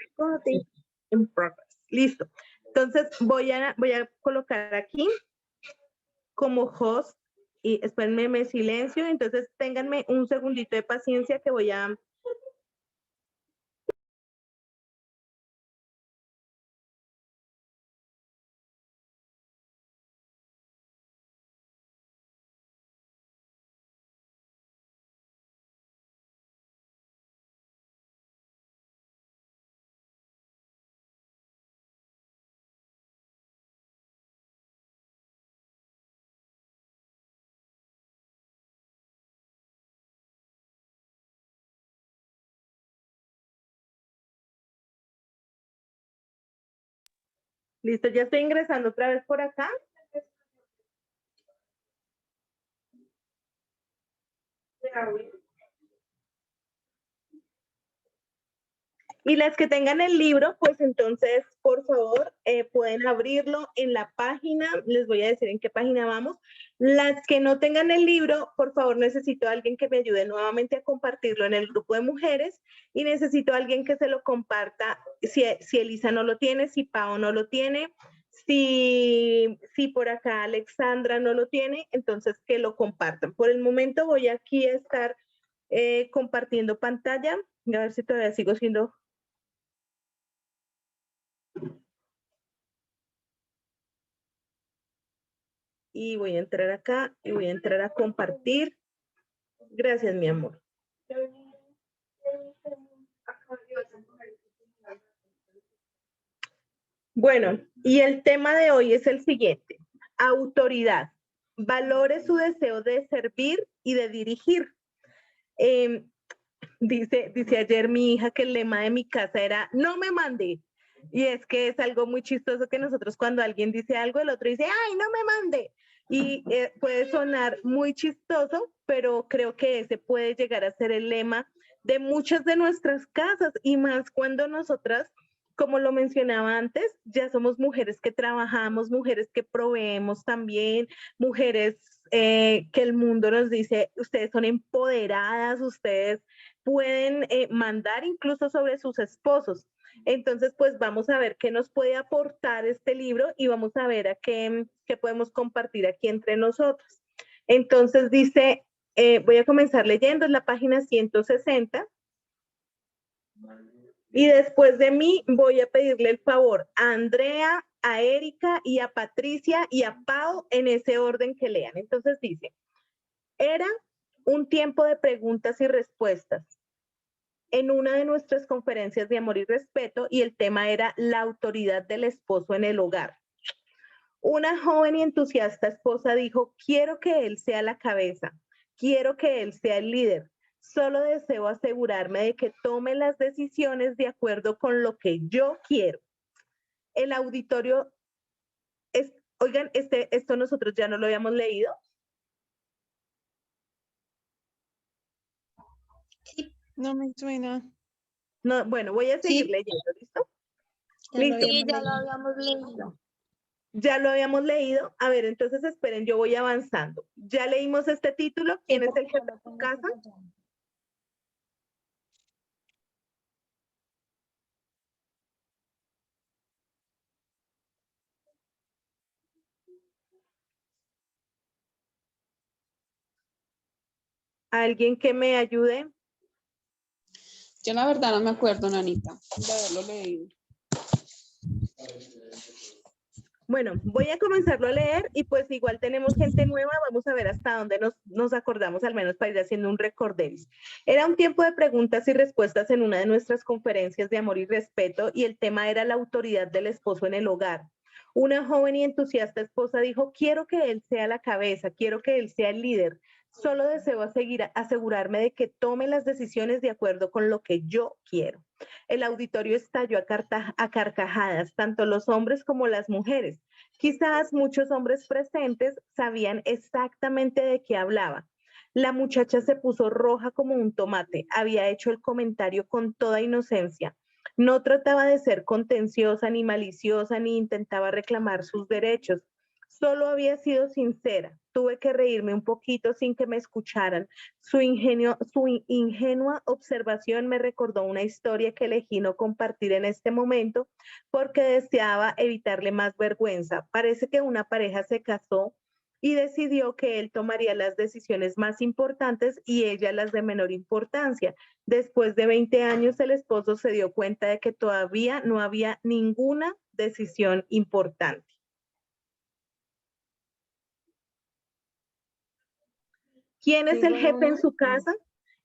Recording in progress. Listo. Entonces voy a colocar aquí como host y espérenme, me silencio. Entonces ténganme un segundito de paciencia que voy a... Listo, ya estoy ingresando otra vez por acá. Y las que tengan el libro, pues entonces, por favor, pueden abrirlo en la página. Les voy a decir en qué página vamos. Las que no tengan el libro, por favor, necesito a alguien que me ayude nuevamente a compartirlo en el grupo de mujeres y necesito a alguien que se lo comparta si Elisa no lo tiene, si Pao no lo tiene, si por acá Alexandra no lo tiene, entonces que lo compartan. Por el momento voy aquí a estar compartiendo pantalla. A ver si todavía sigo siendo... Y voy a entrar acá y voy a entrar a compartir. Gracias, mi amor. Bueno, y el tema de hoy es el siguiente. Autoridad. Valore su deseo de servir y de dirigir. Dice ayer mi hija que el lema de mi casa era no me mande. Y es que es algo muy chistoso que nosotros cuando alguien dice algo, el otro dice, ay, no me mande. Y puede sonar muy chistoso, pero creo que ese puede llegar a ser el lema de muchas de nuestras casas y más cuando nosotras, como lo mencionaba antes, ya somos mujeres que trabajamos, mujeres que proveemos también, mujeres que el mundo nos dice, ustedes son empoderadas, ustedes pueden mandar incluso sobre sus esposos. Entonces, pues vamos a ver qué nos puede aportar este libro y vamos a ver a qué podemos compartir aquí entre nosotros. Entonces dice, voy a comenzar leyendo, es la página 160. Y después de mí voy a pedirle el favor a Andrea, a Erika y a Patricia y a Pau en ese orden que lean. Entonces dice, era un tiempo de preguntas y respuestas en una de nuestras conferencias de amor y respeto y el tema era la autoridad del esposo en el hogar. Una joven y entusiasta esposa dijo, quiero que él sea la cabeza, quiero que él sea el líder, solo deseo asegurarme de que tome las decisiones de acuerdo con lo que yo quiero. El auditorio, oigan, esto nosotros ya no lo habíamos leído. No me suena. No, bueno, voy a seguir leyendo, ¿listo? ¿Listo? Sí, ya lo habíamos leído. Ya lo habíamos leído. A ver, entonces esperen, yo voy avanzando. Ya leímos este título. ¿Quién es el jefe de tu casa? ¿Alguien que me ayude? Yo la verdad no me acuerdo, Nanita, de haberlo leído. Bueno, voy a comenzarlo a leer y pues igual tenemos gente nueva, vamos a ver hasta dónde nos acordamos, al menos para ir haciendo un recorderis. Era un tiempo de preguntas y respuestas en una de nuestras conferencias de amor y respeto y el tema era la autoridad del esposo en el hogar. Una joven y entusiasta esposa dijo, quiero que él sea la cabeza, quiero que él sea el líder, solo deseo asegurarme de que tome las decisiones de acuerdo con lo que yo quiero. El auditorio estalló a carcajadas, tanto los hombres como las mujeres. Quizás muchos hombres presentes sabían exactamente de qué hablaba. La muchacha se puso roja como un tomate. Había hecho el comentario con toda inocencia. No trataba de ser contenciosa ni maliciosa ni intentaba reclamar sus derechos. Solo había sido sincera. Tuve que reírme un poquito sin que me escucharan. Su ingenua observación me recordó una historia que elegí no compartir en este momento porque deseaba evitarle más vergüenza. Parece que una pareja se casó y decidió que él tomaría las decisiones más importantes y ella las de menor importancia. Después de 20 años, el esposo se dio cuenta de que todavía no había ninguna decisión importante. ¿Quién es el jefe en su casa?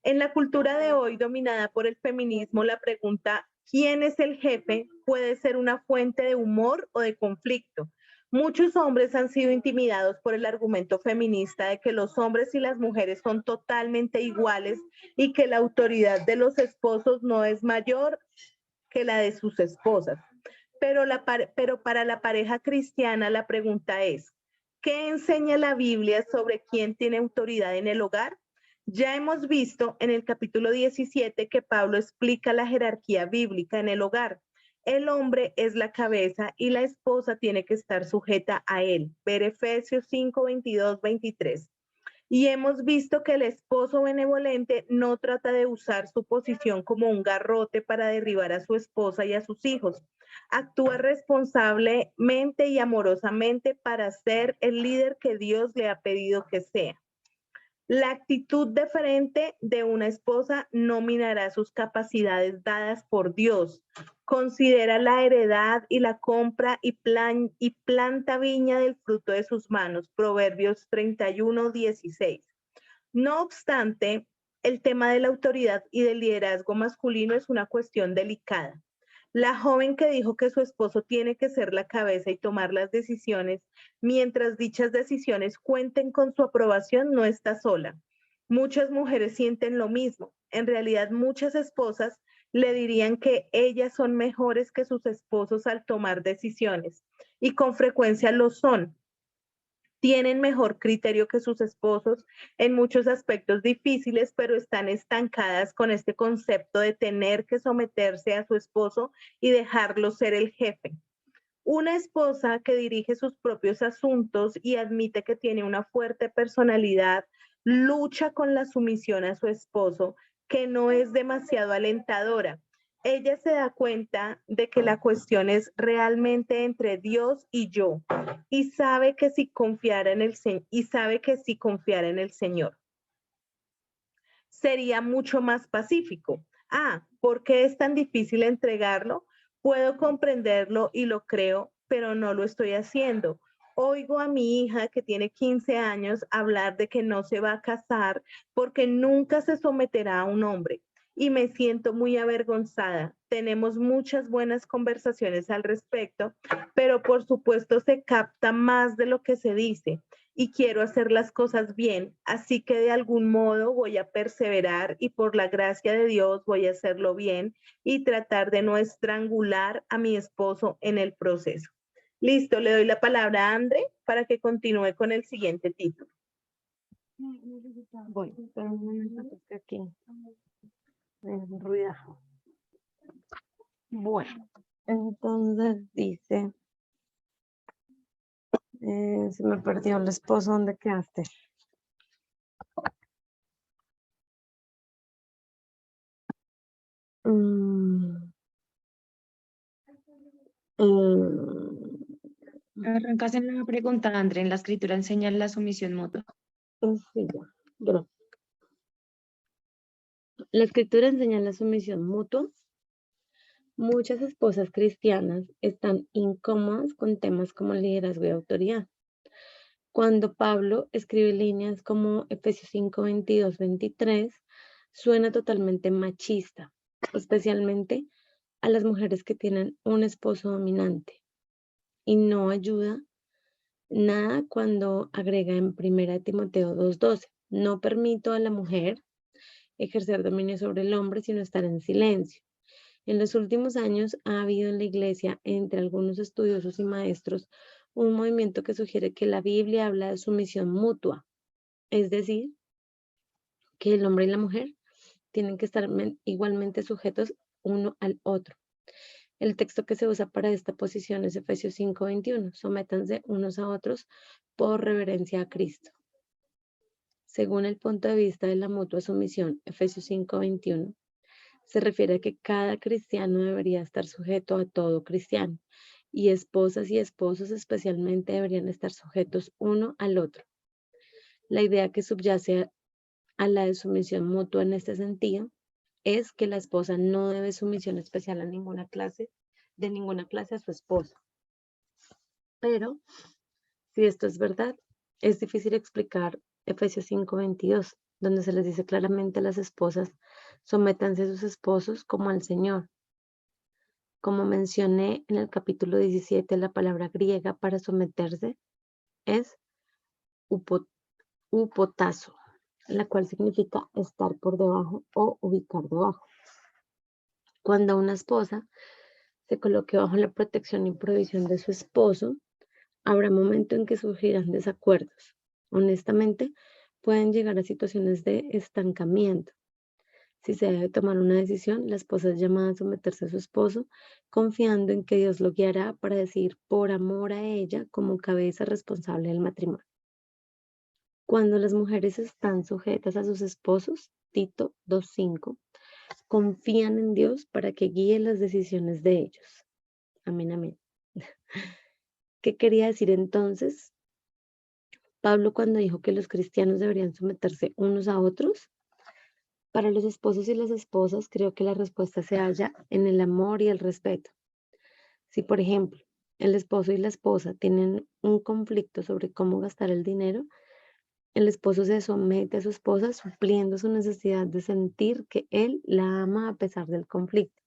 En la cultura de hoy, dominada por el feminismo, la pregunta ¿quién es el jefe? Puede ser una fuente de humor o de conflicto. Muchos hombres han sido intimidados por el argumento feminista de que los hombres y las mujeres son totalmente iguales y que la autoridad de los esposos no es mayor que la de sus esposas. Pero para la pareja cristiana la pregunta es, ¿qué enseña la Biblia sobre quién tiene autoridad en el hogar? Ya hemos visto en el capítulo 17 que Pablo explica la jerarquía bíblica en el hogar. El hombre es la cabeza y la esposa tiene que estar sujeta a él. Ver Efesios 5, 22, 23. Y hemos visto que el esposo benevolente no trata de usar su posición como un garrote para derribar a su esposa y a sus hijos. Actúa responsablemente y amorosamente para ser el líder que Dios le ha pedido que sea. La actitud deferente de una esposa no minará sus capacidades dadas por Dios. Considera la heredad y la compra y planta viña del fruto de sus manos. Proverbios 31, 16. No obstante, el tema de la autoridad y del liderazgo masculino es una cuestión delicada. La joven que dijo que su esposo tiene que ser la cabeza y tomar las decisiones, mientras dichas decisiones cuenten con su aprobación, no está sola. Muchas mujeres sienten lo mismo. En realidad, muchas esposas le dirían que ellas son mejores que sus esposos al tomar decisiones, y con frecuencia lo son. Tienen mejor criterio que sus esposos en muchos aspectos difíciles, pero están estancadas con este concepto de tener que someterse a su esposo y dejarlo ser el jefe. Una esposa que dirige sus propios asuntos y admite que tiene una fuerte personalidad, lucha con la sumisión a su esposo, que no es demasiado alentadora. Ella se da cuenta de que la cuestión es realmente entre Dios y yo, y sabe que si confiara en el Señor, sería mucho más pacífico. ¿Por qué es tan difícil entregarlo? Puedo comprenderlo y lo creo, pero no lo estoy haciendo. Oigo a mi hija que tiene 15 años hablar de que no se va a casar porque nunca se someterá a un hombre y me siento muy avergonzada. Tenemos muchas buenas conversaciones al respecto, pero por supuesto se capta más de lo que se dice y quiero hacer las cosas bien, así que de algún modo voy a perseverar y por la gracia de Dios voy a hacerlo bien y tratar de no estrangular a mi esposo en el proceso. Listo, le doy la palabra a André para que continúe con el siguiente título. Voy, pero un momento que aquí es ruidajo. Bueno, entonces dice, se me perdió el esposo, ¿dónde quedaste? Arrancas en la pregunta, André. En la escritura enseña la sumisión mutua. Sí, ya, gracias. La escritura enseña la sumisión mutua. Muchas esposas cristianas están incómodas con temas como liderazgo y autoridad. Cuando Pablo escribe líneas como Efesios 5, 22, 23, suena totalmente machista, especialmente a las mujeres que tienen un esposo dominante. Y no ayuda nada cuando agrega en 1 Timoteo 2:12, no permito a la mujer ejercer dominio sobre el hombre, sino estar en silencio. En los últimos años ha habido en la iglesia, entre algunos estudiosos y maestros, un movimiento que sugiere que la Biblia habla de sumisión mutua, es decir, que el hombre y la mujer tienen que estar igualmente sujetos uno al otro. El texto que se usa para esta posición es Efesios 5:21, sométanse unos a otros por reverencia a Cristo. Según el punto de vista de la mutua sumisión, Efesios 5:21, se refiere a que cada cristiano debería estar sujeto a todo cristiano, y esposas y esposos especialmente deberían estar sujetos uno al otro. La idea que subyace a la de sumisión mutua en este sentido es que la esposa no debe sumisión especial de ninguna clase a su esposo. Pero, si esto es verdad, es difícil explicar Efesios 5:22, donde se les dice claramente a las esposas, sométanse a sus esposos como al Señor. Como mencioné en el capítulo 17, la palabra griega para someterse es upotazo, la cual significa estar por debajo o ubicar debajo. Cuando una esposa se coloque bajo la protección y provisión de su esposo, habrá momento en que surgirán desacuerdos. Honestamente, pueden llegar a situaciones de estancamiento. Si se debe tomar una decisión, la esposa es llamada a someterse a su esposo, confiando en que Dios lo guiará para decidir por amor a ella como cabeza responsable del matrimonio. Cuando las mujeres están sujetas a sus esposos, Tito 2:5, confían en Dios para que guíe las decisiones de ellos. Amén, amén. ¿Qué quería decir entonces Pablo cuando dijo que los cristianos deberían someterse unos a otros? Para los esposos y las esposas, creo que la respuesta se halla en el amor y el respeto. Si, por ejemplo, el esposo y la esposa tienen un conflicto sobre cómo gastar el dinero, el esposo se somete a su esposa supliendo su necesidad de sentir que él la ama a pesar del conflicto.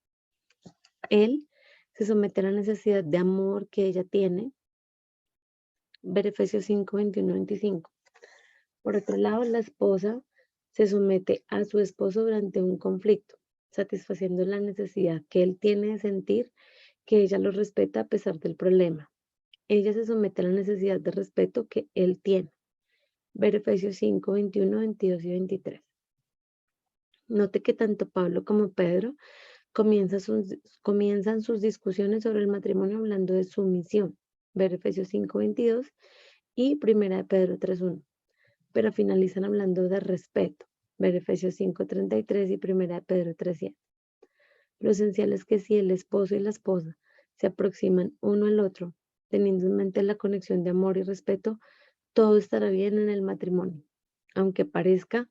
Él se somete a la necesidad de amor que ella tiene. Ver Efesios 5:21-25. Por otro lado, la esposa se somete a su esposo durante un conflicto, satisfaciendo la necesidad que él tiene de sentir que ella lo respeta a pesar del problema. Ella se somete a la necesidad de respeto que él tiene. Ver Efesios 5:21, 22 y 23. Note que tanto Pablo como Pedro comienzan sus discusiones sobre el matrimonio hablando de sumisión. Ver Efesios 5:22 y 1 de Pedro 3:1. Pero finalizan hablando de respeto. Ver Efesios 5:33 y 1 de Pedro 3:7. Lo esencial es que si el esposo y la esposa se aproximan uno al otro, teniendo en mente la conexión de amor y respeto, todo estará bien en el matrimonio, aunque parezca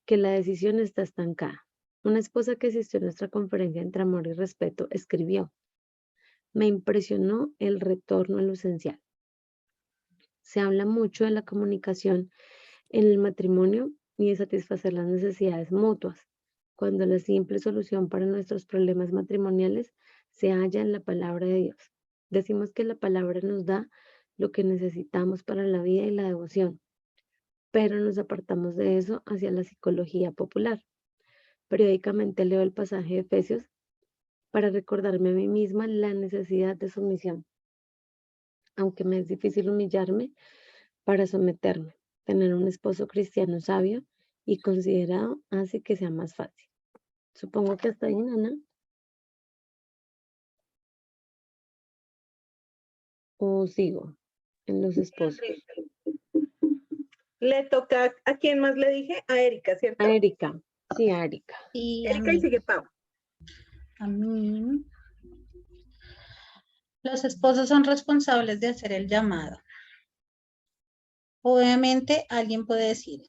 que la decisión está estancada. Una esposa que asistió a nuestra conferencia entre amor y respeto escribió: me impresionó el retorno a lo esencial. Se habla mucho de la comunicación en el matrimonio y de satisfacer las necesidades mutuas, cuando la simple solución para nuestros problemas matrimoniales se halla en la palabra de Dios. Decimos que la palabra nos da lo que necesitamos para la vida y la devoción, pero nos apartamos de eso hacia la psicología popular. Periódicamente leo el pasaje de Efesios para recordarme a mí misma la necesidad de sumisión, aunque me es difícil humillarme para someterme. Tener un esposo cristiano sabio y considerado hace que sea más fácil. Supongo que hasta ahí, Nana. ¿O sigo en los esposos? Le toca, ¿a quién más le dije? A Erika, ¿cierto? A Erika. Sí, a Erika. Y Erika y sigue Pau. A mí. Los esposos son responsables de hacer el llamado. Obviamente alguien puede decir,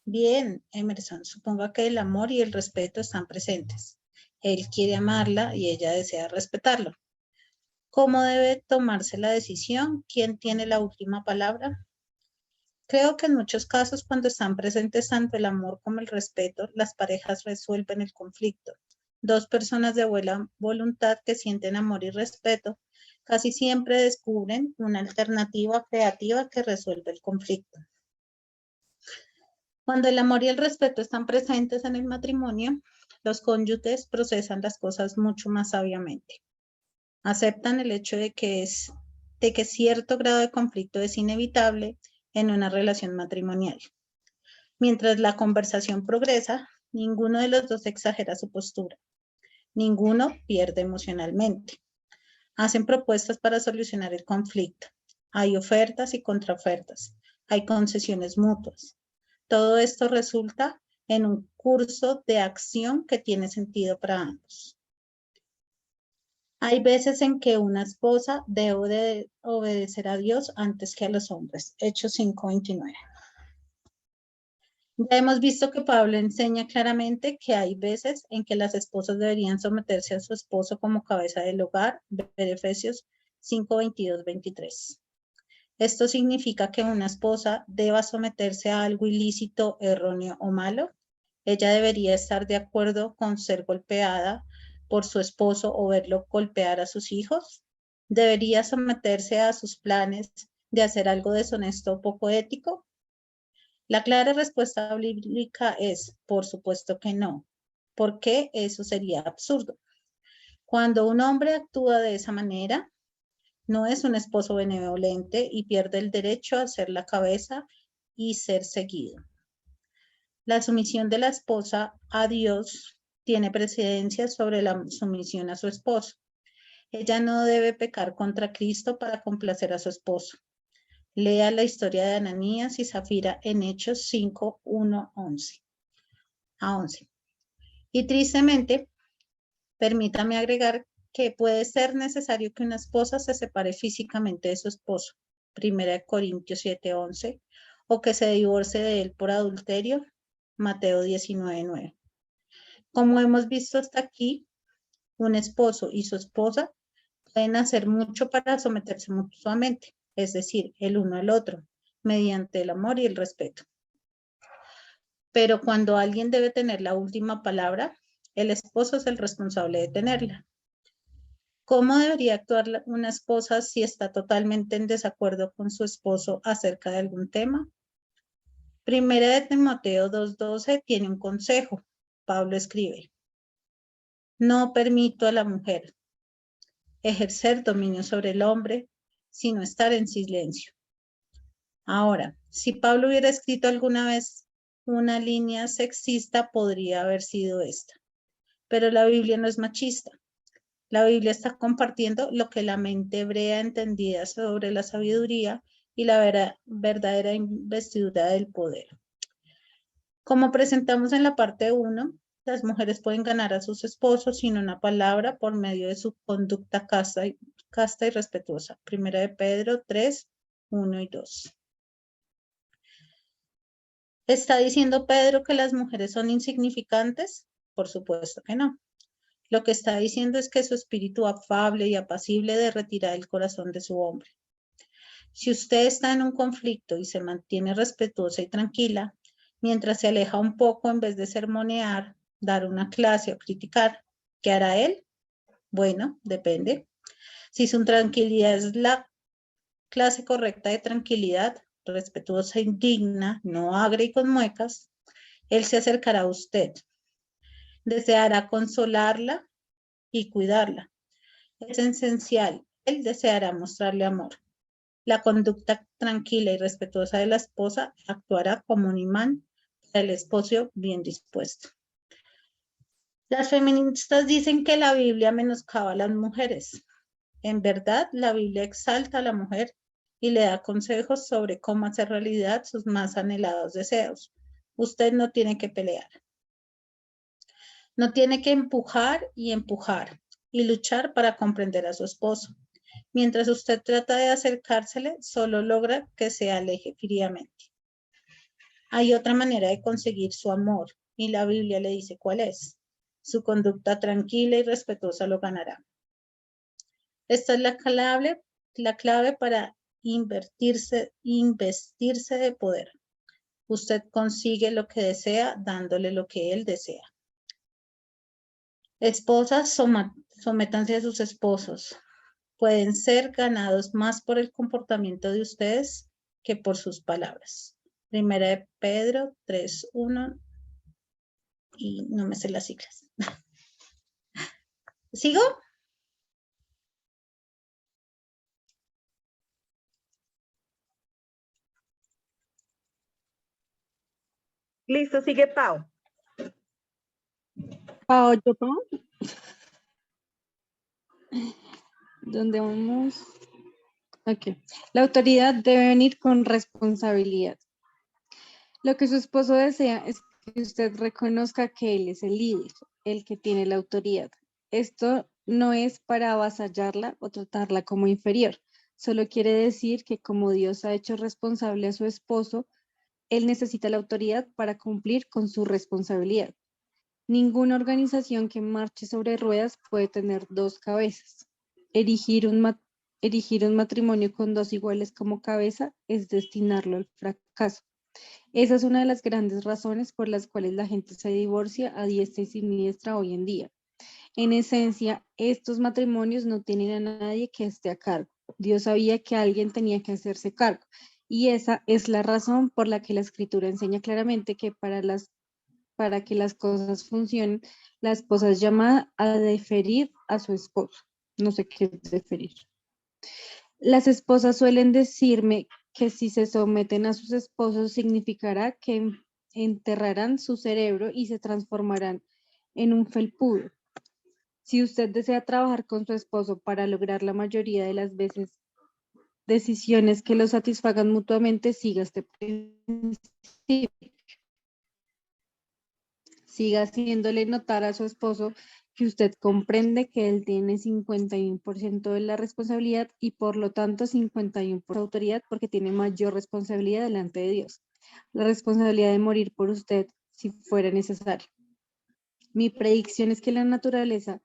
bien, Emerson, suponga que el amor y el respeto están presentes. Él quiere amarla y ella desea respetarlo. ¿Cómo debe tomarse la decisión? ¿Quién tiene la última palabra? Creo que en muchos casos, cuando están presentes tanto el amor como el respeto, las parejas resuelven el conflicto. Dos personas de buena voluntad que sienten amor y respeto casi siempre descubren una alternativa creativa que resuelve el conflicto. Cuando el amor y el respeto están presentes en el matrimonio, los cónyuges procesan las cosas mucho más sabiamente. Aceptan el hecho de que cierto grado de conflicto es inevitable en una relación matrimonial. Mientras la conversación progresa, ninguno de los dos exagera su postura. Ninguno pierde emocionalmente. Hacen propuestas para solucionar el conflicto. Hay ofertas y contraofertas. Hay concesiones mutuas. Todo esto resulta en un curso de acción que tiene sentido para ambos. Hay veces en que una esposa debe de obedecer a Dios antes que a los hombres. Hechos 5:29. Ya hemos visto que Pablo enseña claramente que hay veces en que las esposas deberían someterse a su esposo como cabeza del hogar, ver Efesios 5:22-23. Esto significa que una esposa deba someterse a algo ilícito, erróneo o malo. Ella debería estar de acuerdo con ser golpeada por su esposo o verlo golpear a sus hijos. Debería someterse a sus planes de hacer algo deshonesto o poco ético. La clara respuesta bíblica es, por supuesto que no, porque eso sería absurdo. Cuando un hombre actúa de esa manera, no es un esposo benevolente y pierde el derecho a ser la cabeza y ser seguido. La sumisión de la esposa a Dios tiene precedencia sobre la sumisión a su esposo. Ella no debe pecar contra Cristo para complacer a su esposo. Lea la historia de Ananías y Zafira en Hechos 5:1-11. Y tristemente, permítame agregar que puede ser necesario que una esposa se separe físicamente de su esposo, 1 Corintios 7:11, o que se divorcie de él por adulterio, Mateo 19:9. Como hemos visto hasta aquí, un esposo y su esposa pueden hacer mucho para someterse mutuamente, es decir, el uno al otro, mediante el amor y el respeto. Pero cuando alguien debe tener la última palabra, el esposo es el responsable de tenerla. ¿Cómo debería actuar una esposa si está totalmente en desacuerdo con su esposo acerca de algún tema? Primera de Timoteo 2:12 tiene un consejo. Pablo escribe: no permito a la mujer ejercer dominio sobre el hombre, sino estar en silencio. Ahora, si Pablo hubiera escrito alguna vez una línea sexista, podría haber sido esta. Pero la Biblia no es machista. La Biblia está compartiendo lo que la mente hebrea entendía sobre la sabiduría y la verdadera investidura del poder. Como presentamos en la parte 1, las mujeres pueden ganar a sus esposos sin una palabra por medio de su conducta casta y respetuosa. 1 de Pedro 3:1-2. ¿Está diciendo Pedro que las mujeres son insignificantes? Por supuesto que no. Lo que está diciendo es que su espíritu afable y apacible derretirá el corazón de su hombre. Si usted está en un conflicto y se mantiene respetuosa y tranquila, mientras se aleja un poco en vez de sermonear, dar una clase o criticar, ¿qué hará él? Bueno, depende. Si su tranquilidad es la clase correcta de tranquilidad, respetuosa e indigna, no agre y con muecas, él se acercará a usted. Deseará consolarla y cuidarla. Es esencial. Él deseará mostrarle amor. La conducta tranquila y respetuosa de la esposa actuará como un imán para el esposo bien dispuesto. Las feministas dicen que la Biblia menoscaba a las mujeres. En verdad, la Biblia exalta a la mujer y le da consejos sobre cómo hacer realidad sus más anhelados deseos. Usted no tiene que pelear. No tiene que empujar y luchar para comprender a su esposo. Mientras usted trata de acercársele, solo logra que se aleje fríamente. Hay otra manera de conseguir su amor, y la Biblia le dice cuál es. Su conducta tranquila y respetuosa lo ganará. Esta es la clave para investirse de poder. Usted consigue lo que desea dándole lo que él desea. Esposas, sométanse a sus esposos. Pueden ser ganados más por el comportamiento de ustedes que por sus palabras. 1 de Pedro 3:1 y no me sé las siglas. ¿Sigo? Listo, sigue Pau. Pau. ¿Dónde vamos? Ok. La autoridad debe venir con responsabilidad. Lo que su esposo desea es que usted reconozca que él es el líder, el que tiene la autoridad. Esto no es para avasallarla o tratarla como inferior, solo quiere decir que como Dios ha hecho responsable a su esposo, él necesita la autoridad para cumplir con su responsabilidad. Ninguna organización que marche sobre ruedas puede tener dos cabezas. Erigir un matrimonio con dos iguales como cabeza es destinarlo al fracaso. Esa es una de las grandes razones por las cuales la gente se divorcia a diestra y siniestra hoy en día. En esencia, estos matrimonios no tienen a nadie que esté a cargo. Dios sabía que alguien tenía que hacerse cargo. Y esa es la razón por la que la Escritura enseña claramente que para que las cosas funcionen, la esposa es llamada a deferir a su esposo. No sé qué es deferir. Las esposas suelen decirme que si se someten a sus esposos significará que enterrarán su cerebro y se transformarán en un felpudo. Si usted desea trabajar con su esposo para lograr la mayoría de las veces decisiones que lo satisfagan mutuamente, siga este principio. Siga haciéndole notar a su esposo que usted comprende que él tiene 51% de la responsabilidad y por lo tanto 51% de autoridad porque tiene mayor responsabilidad delante de Dios. La responsabilidad de morir por usted si fuera necesario. Mi predicción es que la naturaleza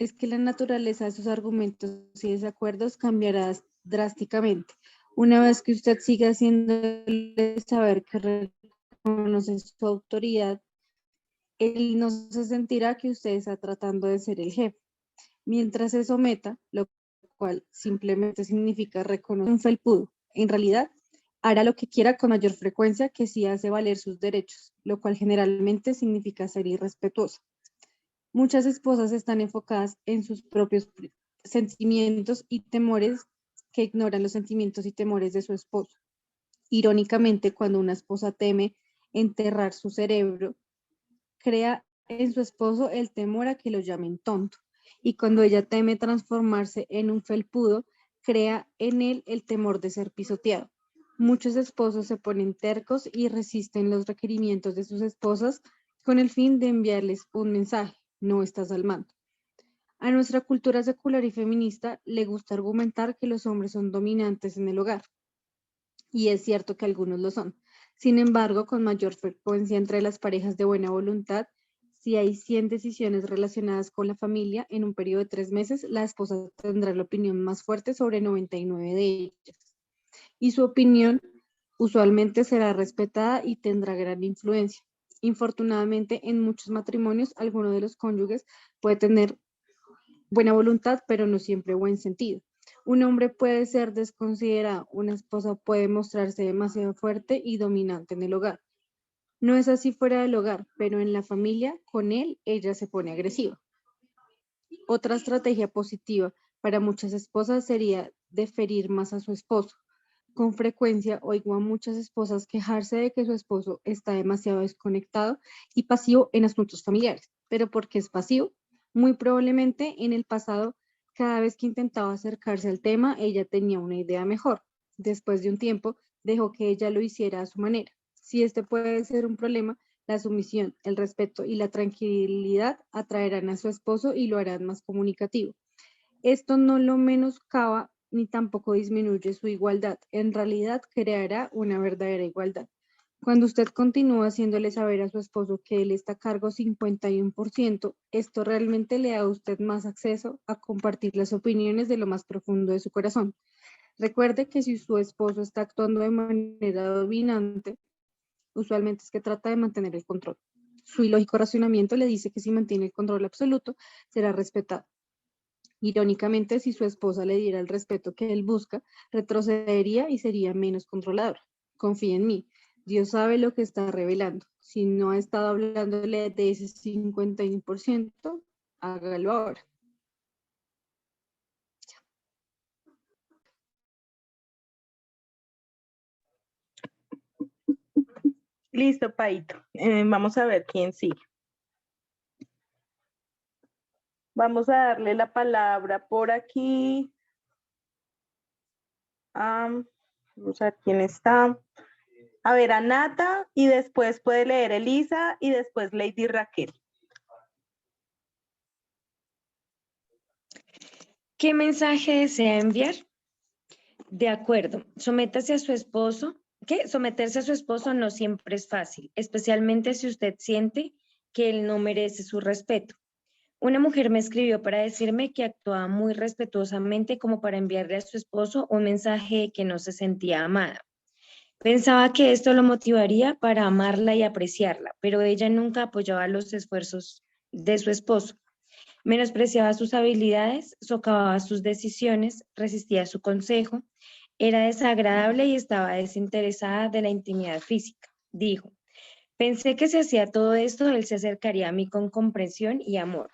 de sus argumentos y desacuerdos cambiará drásticamente. Una vez que usted siga haciéndole saber que reconoce su autoridad, él no se sentirá que usted está tratando de ser el jefe. Mientras se someta, lo cual simplemente significa reconocer un felpudo, en realidad hará lo que quiera con mayor frecuencia que si hace valer sus derechos, lo cual generalmente significa ser irrespetuoso. Muchas esposas están enfocadas en sus propios sentimientos y temores que ignoran los sentimientos y temores de su esposo. Irónicamente, cuando una esposa teme enterrar su cerebro, crea en su esposo el temor a que lo llamen tonto. Y cuando ella teme transformarse en un felpudo, crea en él el temor de ser pisoteado. Muchos esposos se ponen tercos y resisten los requerimientos de sus esposas con el fin de enviarles un mensaje: no estás al mando. A nuestra cultura secular y feminista le gusta argumentar que los hombres son dominantes en el hogar. Y es cierto que algunos lo son. Sin embargo, con mayor frecuencia entre las parejas de buena voluntad, si hay 100 decisiones relacionadas con la familia en un periodo de 3 meses, la esposa tendrá la opinión más fuerte sobre 99 de ellas. Y su opinión usualmente será respetada y tendrá gran influencia. Infortunadamente, en muchos matrimonios, alguno de los cónyuges puede tener buena voluntad, pero no siempre buen sentido. Un hombre puede ser desconsiderado, una esposa puede mostrarse demasiado fuerte y dominante en el hogar. No es así fuera del hogar, pero en la familia, con él, ella se pone agresiva. Otra estrategia positiva para muchas esposas sería deferir más a su esposo. Con frecuencia oigo a muchas esposas quejarse de que su esposo está demasiado desconectado y pasivo en asuntos familiares. ¿Pero por qué es pasivo? Muy probablemente en el pasado, cada vez que intentaba acercarse al tema, ella tenía una idea mejor. Después de un tiempo, dejó que ella lo hiciera a su manera. Si este puede ser un problema, la sumisión, el respeto y la tranquilidad atraerán a su esposo y lo harán más comunicativo. Esto no lo menoscaba ni tampoco disminuye su igualdad. En realidad creará una verdadera igualdad. Cuando usted continúa haciéndole saber a su esposo que él está a cargo 51%, esto realmente le da a usted más acceso a compartir las opiniones de lo más profundo de su corazón. Recuerde que si su esposo está actuando de manera dominante, usualmente es que trata de mantener el control. Su ilógico razonamiento le dice que si mantiene el control absoluto, será respetado. Irónicamente, si su esposa le diera el respeto que él busca, retrocedería y sería menos controlador. Confía en mí. Dios sabe lo que está revelando. Si no ha estado hablándole de ese 51%, hágalo ahora. Listo, Paito. Vamos a ver quién sigue. Vamos a darle la palabra por aquí. Vamos a ver quién está. A ver, a Nata y después puede leer Elisa y después Lady Raquel. ¿Qué mensaje desea enviar? De acuerdo, sométase a su esposo. ¿Qué? Someterse a su esposo no siempre es fácil, especialmente si usted siente que él no merece su respeto. Una mujer me escribió para decirme que actuaba muy respetuosamente como para enviarle a su esposo un mensaje de que no se sentía amada. Pensaba que esto lo motivaría para amarla y apreciarla, pero ella nunca apoyaba los esfuerzos de su esposo. Menospreciaba sus habilidades, socavaba sus decisiones, resistía su consejo, era desagradable y estaba desinteresada de la intimidad física. Dijo, pensé que si hacía todo esto, él se acercaría a mí con comprensión y amor,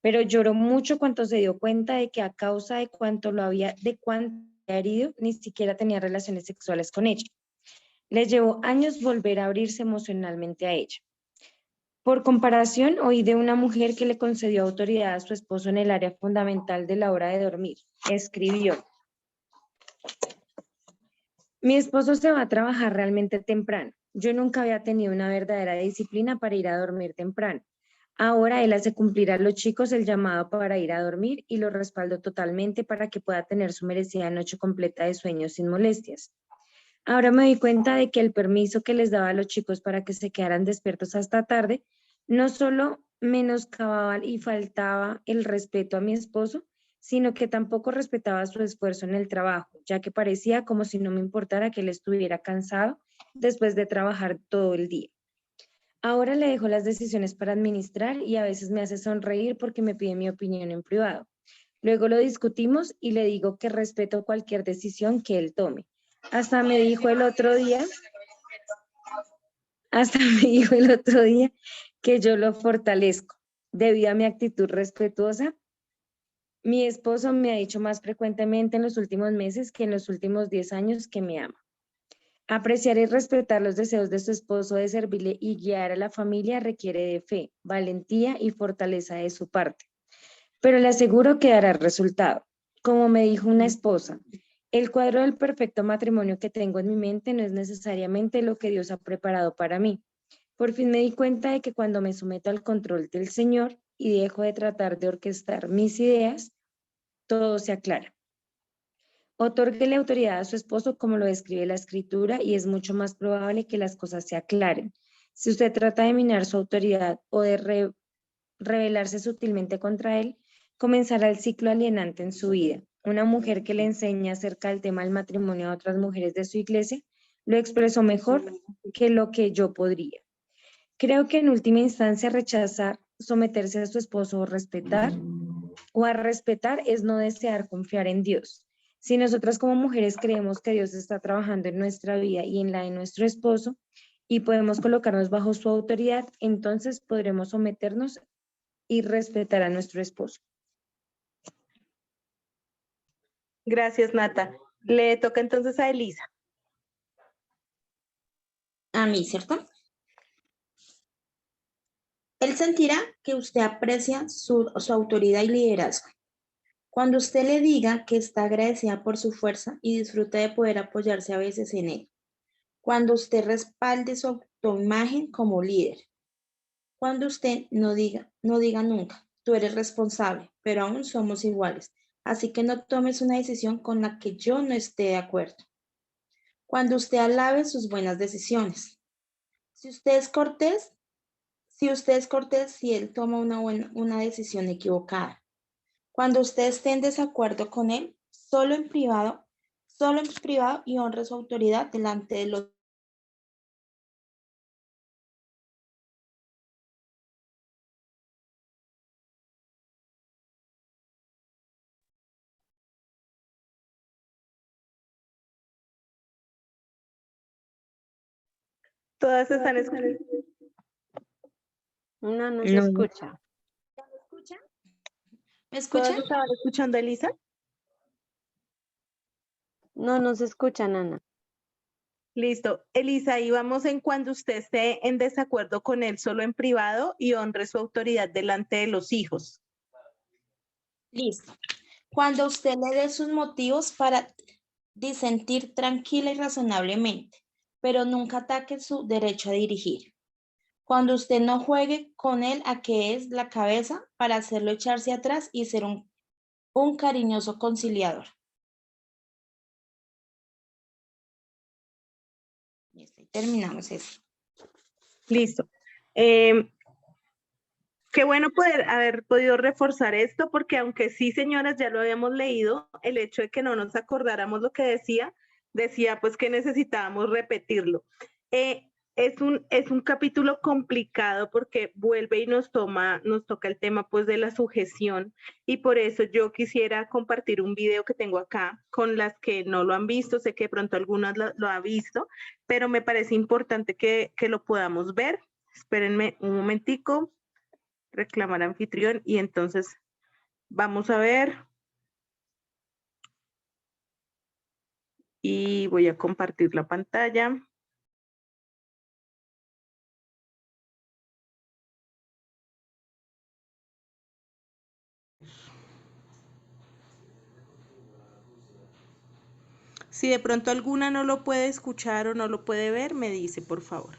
pero lloró mucho cuando se dio cuenta de que a causa de cuánto había herido, ni siquiera tenía relaciones sexuales con ella. Le llevó años volver a abrirse emocionalmente a ella. Por comparación, oí de una mujer que le concedió autoridad a su esposo en el área fundamental de la hora de dormir. Escribió, mi esposo se va a trabajar realmente temprano. Yo nunca había tenido una verdadera disciplina para ir a dormir temprano. Ahora él hace cumplir a los chicos el llamado para ir a dormir y lo respaldo totalmente para que pueda tener su merecida noche completa de sueño sin molestias. Ahora me doy cuenta de que el permiso que les daba a los chicos para que se quedaran despiertos hasta tarde no solo menoscababa y faltaba el respeto a mi esposo, sino que tampoco respetaba su esfuerzo en el trabajo, ya que parecía como si no me importara que él estuviera cansado después de trabajar todo el día. Ahora le dejo las decisiones para administrar y a veces me hace sonreír porque me pide mi opinión en privado. Luego lo discutimos y le digo que respeto cualquier decisión que él tome. Hasta me dijo el otro día que yo lo fortalezco debido a mi actitud respetuosa. Mi esposo me ha dicho más frecuentemente en los últimos meses que en los últimos 10 años que me ama. Apreciar y respetar los deseos de su esposo de servirle y guiar a la familia requiere de fe, valentía y fortaleza de su parte. Pero le aseguro que dará resultado. Como me dijo una esposa, el cuadro del perfecto matrimonio que tengo en mi mente no es necesariamente lo que Dios ha preparado para mí. Por fin me di cuenta de que cuando me someto al control del Señor y dejo de tratar de orquestar mis ideas, todo se aclara. Otórguele autoridad a su esposo como lo describe la Escritura y es mucho más probable que las cosas se aclaren. Si usted trata de minar su autoridad o de rebelarse sutilmente contra él, comenzará el ciclo alienante en su vida. Una mujer que le enseña acerca del tema del matrimonio a otras mujeres de su iglesia lo expresó mejor que lo que yo podría. Creo que en última instancia rechazar someterse a su esposo o a respetar es no desear confiar en Dios. Si nosotras como mujeres creemos que Dios está trabajando en nuestra vida y en la de nuestro esposo y podemos colocarnos bajo su autoridad, entonces podremos someternos y respetar a nuestro esposo. Gracias, Nata. Le toca entonces a Elisa. A mí, ¿cierto? Él sentirá que usted aprecia su autoridad y liderazgo. Cuando usted le diga que está agradecida por su fuerza y disfruta de poder apoyarse a veces en él. Cuando usted respalde su autoimagen como líder. Cuando usted no diga nunca, tú eres responsable, pero aún somos iguales. Así que no tomes una decisión con la que yo no esté de acuerdo. Cuando usted alabe sus buenas decisiones. Si usted es cortés, si él toma una decisión equivocada. Cuando usted esté en desacuerdo con él, solo en privado y honre su autoridad delante de los. Todas están escuchando. No se escucha. ¿Me escuchan? ¿Todas estaban escuchando a Elisa? No se escucha, Nana. Listo. Elisa, ahí vamos en cuando usted esté en desacuerdo con él solo en privado y honre su autoridad delante de los hijos. Listo. Cuando usted le dé sus motivos para disentir tranquila y razonablemente. pero nunca ataque su derecho a dirigir. Cuando usted no juegue con él a que es la cabeza para hacerlo echarse atrás y ser un cariñoso conciliador. Terminamos eso. Listo. Qué bueno poder haber podido reforzar esto, porque aunque sí, señoras, ya lo habíamos leído, el hecho de que no nos acordáramos lo que decía pues que necesitábamos repetirlo. Es un capítulo complicado porque vuelve y nos toca el tema pues de la sujeción, y por eso yo quisiera compartir un video que tengo acá con las que no lo han visto. Sé que de pronto algunas lo han visto, pero me parece importante que lo podamos ver. Espérenme un momentico. Reclamar anfitrión, y entonces vamos a ver. Y voy a compartir la pantalla. Si de pronto alguna no lo puede escuchar o no lo puede ver, me dice, por favor.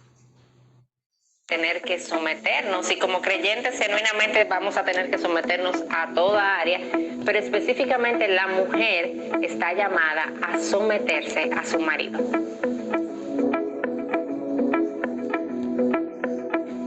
Tener que someternos, y como creyentes genuinamente vamos a tener que someternos a toda área, pero específicamente la mujer está llamada a someterse a su marido.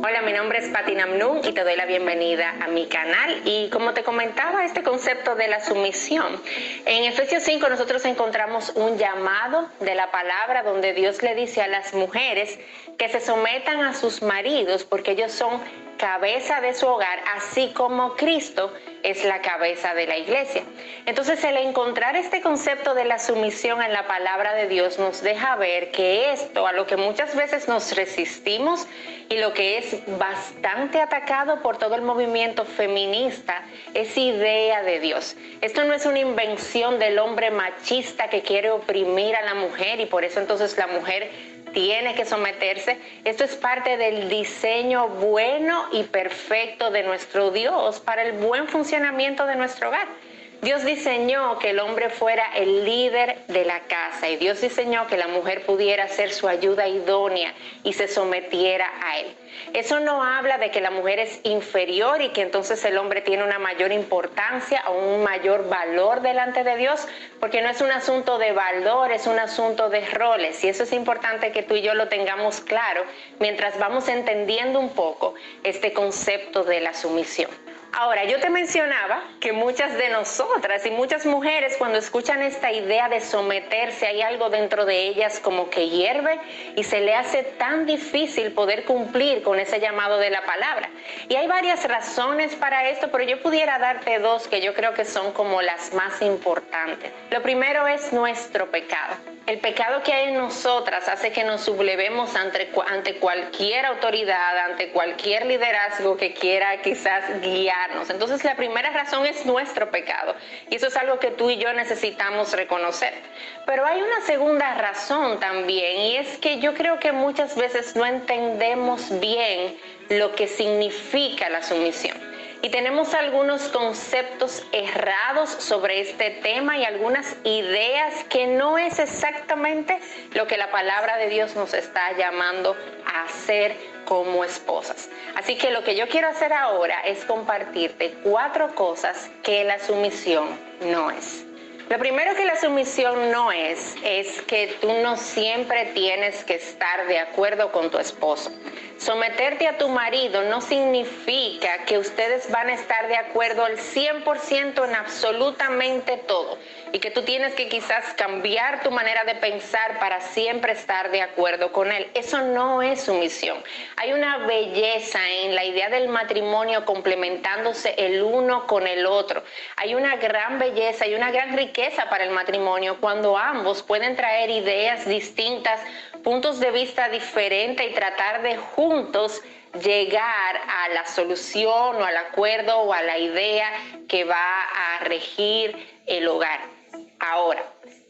Hola, mi nombre es Pati Namnun y te doy la bienvenida a mi canal. Y como te comentaba, este concepto de la sumisión, en Efesios 5 nosotros encontramos un llamado de la palabra donde Dios le dice a las mujeres que se sometan a sus maridos porque ellos son cabeza de su hogar, así como Cristo es la cabeza de la iglesia. Entonces, el encontrar este concepto de la sumisión en la palabra de Dios nos deja ver que esto, a lo que muchas veces nos resistimos y lo que es bastante atacado por todo el movimiento feminista, es idea de Dios. Esto no es una invención del hombre machista que quiere oprimir a la mujer y por eso entonces la mujer tiene que someterse. Esto es parte del diseño bueno y perfecto de nuestro Dios para el buen funcionamiento de nuestro hogar. Dios diseñó que el hombre fuera el líder de la casa y Dios diseñó que la mujer pudiera ser su ayuda idónea y se sometiera a él. Eso no habla de que la mujer es inferior y que entonces el hombre tiene una mayor importancia o un mayor valor delante de Dios, porque no es un asunto de valor, es un asunto de roles, y eso es importante que tú y yo lo tengamos claro mientras vamos entendiendo un poco este concepto de la sumisión. Ahora, yo te mencionaba que muchas de nosotras y muchas mujeres cuando escuchan esta idea de someterse, hay algo dentro de ellas como que hierve y se le hace tan difícil poder cumplir con ese llamado de la palabra. Y hay varias razones para esto, pero yo pudiera darte dos que yo creo que son como las más importantes. Lo primero es nuestro pecado. El pecado que hay en nosotras hace que nos sublevemos ante cualquier autoridad, ante cualquier liderazgo que quiera quizás guiarnos. Entonces la primera razón es nuestro pecado y eso es algo que tú y yo necesitamos reconocer. Pero hay una segunda razón también, y es que yo creo que muchas veces no entendemos bien lo que significa la sumisión. Y tenemos algunos conceptos errados sobre este tema y algunas ideas que no es exactamente lo que la palabra de Dios nos está llamando a hacer como esposas. Así que lo que yo quiero hacer ahora es compartirte 4 cosas que la sumisión no es. Lo primero que la sumisión no es que tú no siempre tienes que estar de acuerdo con tu esposo. Someterte a tu marido no significa que ustedes van a estar de acuerdo al 100% en absolutamente todo y que tú tienes que quizás cambiar tu manera de pensar para siempre estar de acuerdo con él. Eso no es sumisión. Hay una belleza en la idea del matrimonio complementándose el uno con el otro. Hay una gran belleza y una gran riqueza para el matrimonio cuando ambos pueden traer ideas distintas, puntos de vista diferentes y tratar de juntos llegar a la solución o al acuerdo o a la idea que va a regir el hogar. Ahora,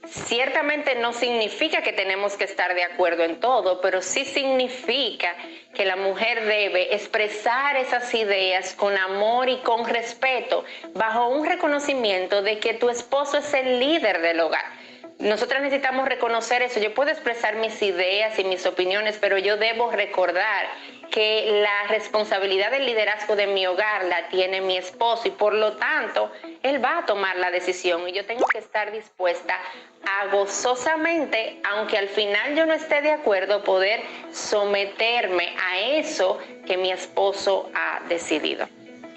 ciertamente no significa que tenemos que estar de acuerdo en todo, pero sí significa que la mujer debe expresar esas ideas con amor y con respeto, bajo un reconocimiento de que tu esposo es el líder del hogar. nosotras necesitamos reconocer eso. Yo puedo expresar mis ideas y mis opiniones, pero yo debo recordar que la responsabilidad del liderazgo de mi hogar la tiene mi esposo y por lo tanto él va a tomar la decisión y yo tengo que estar dispuesta a gozosamente, aunque al final yo no esté de acuerdo, poder someterme a eso que mi esposo ha decidido.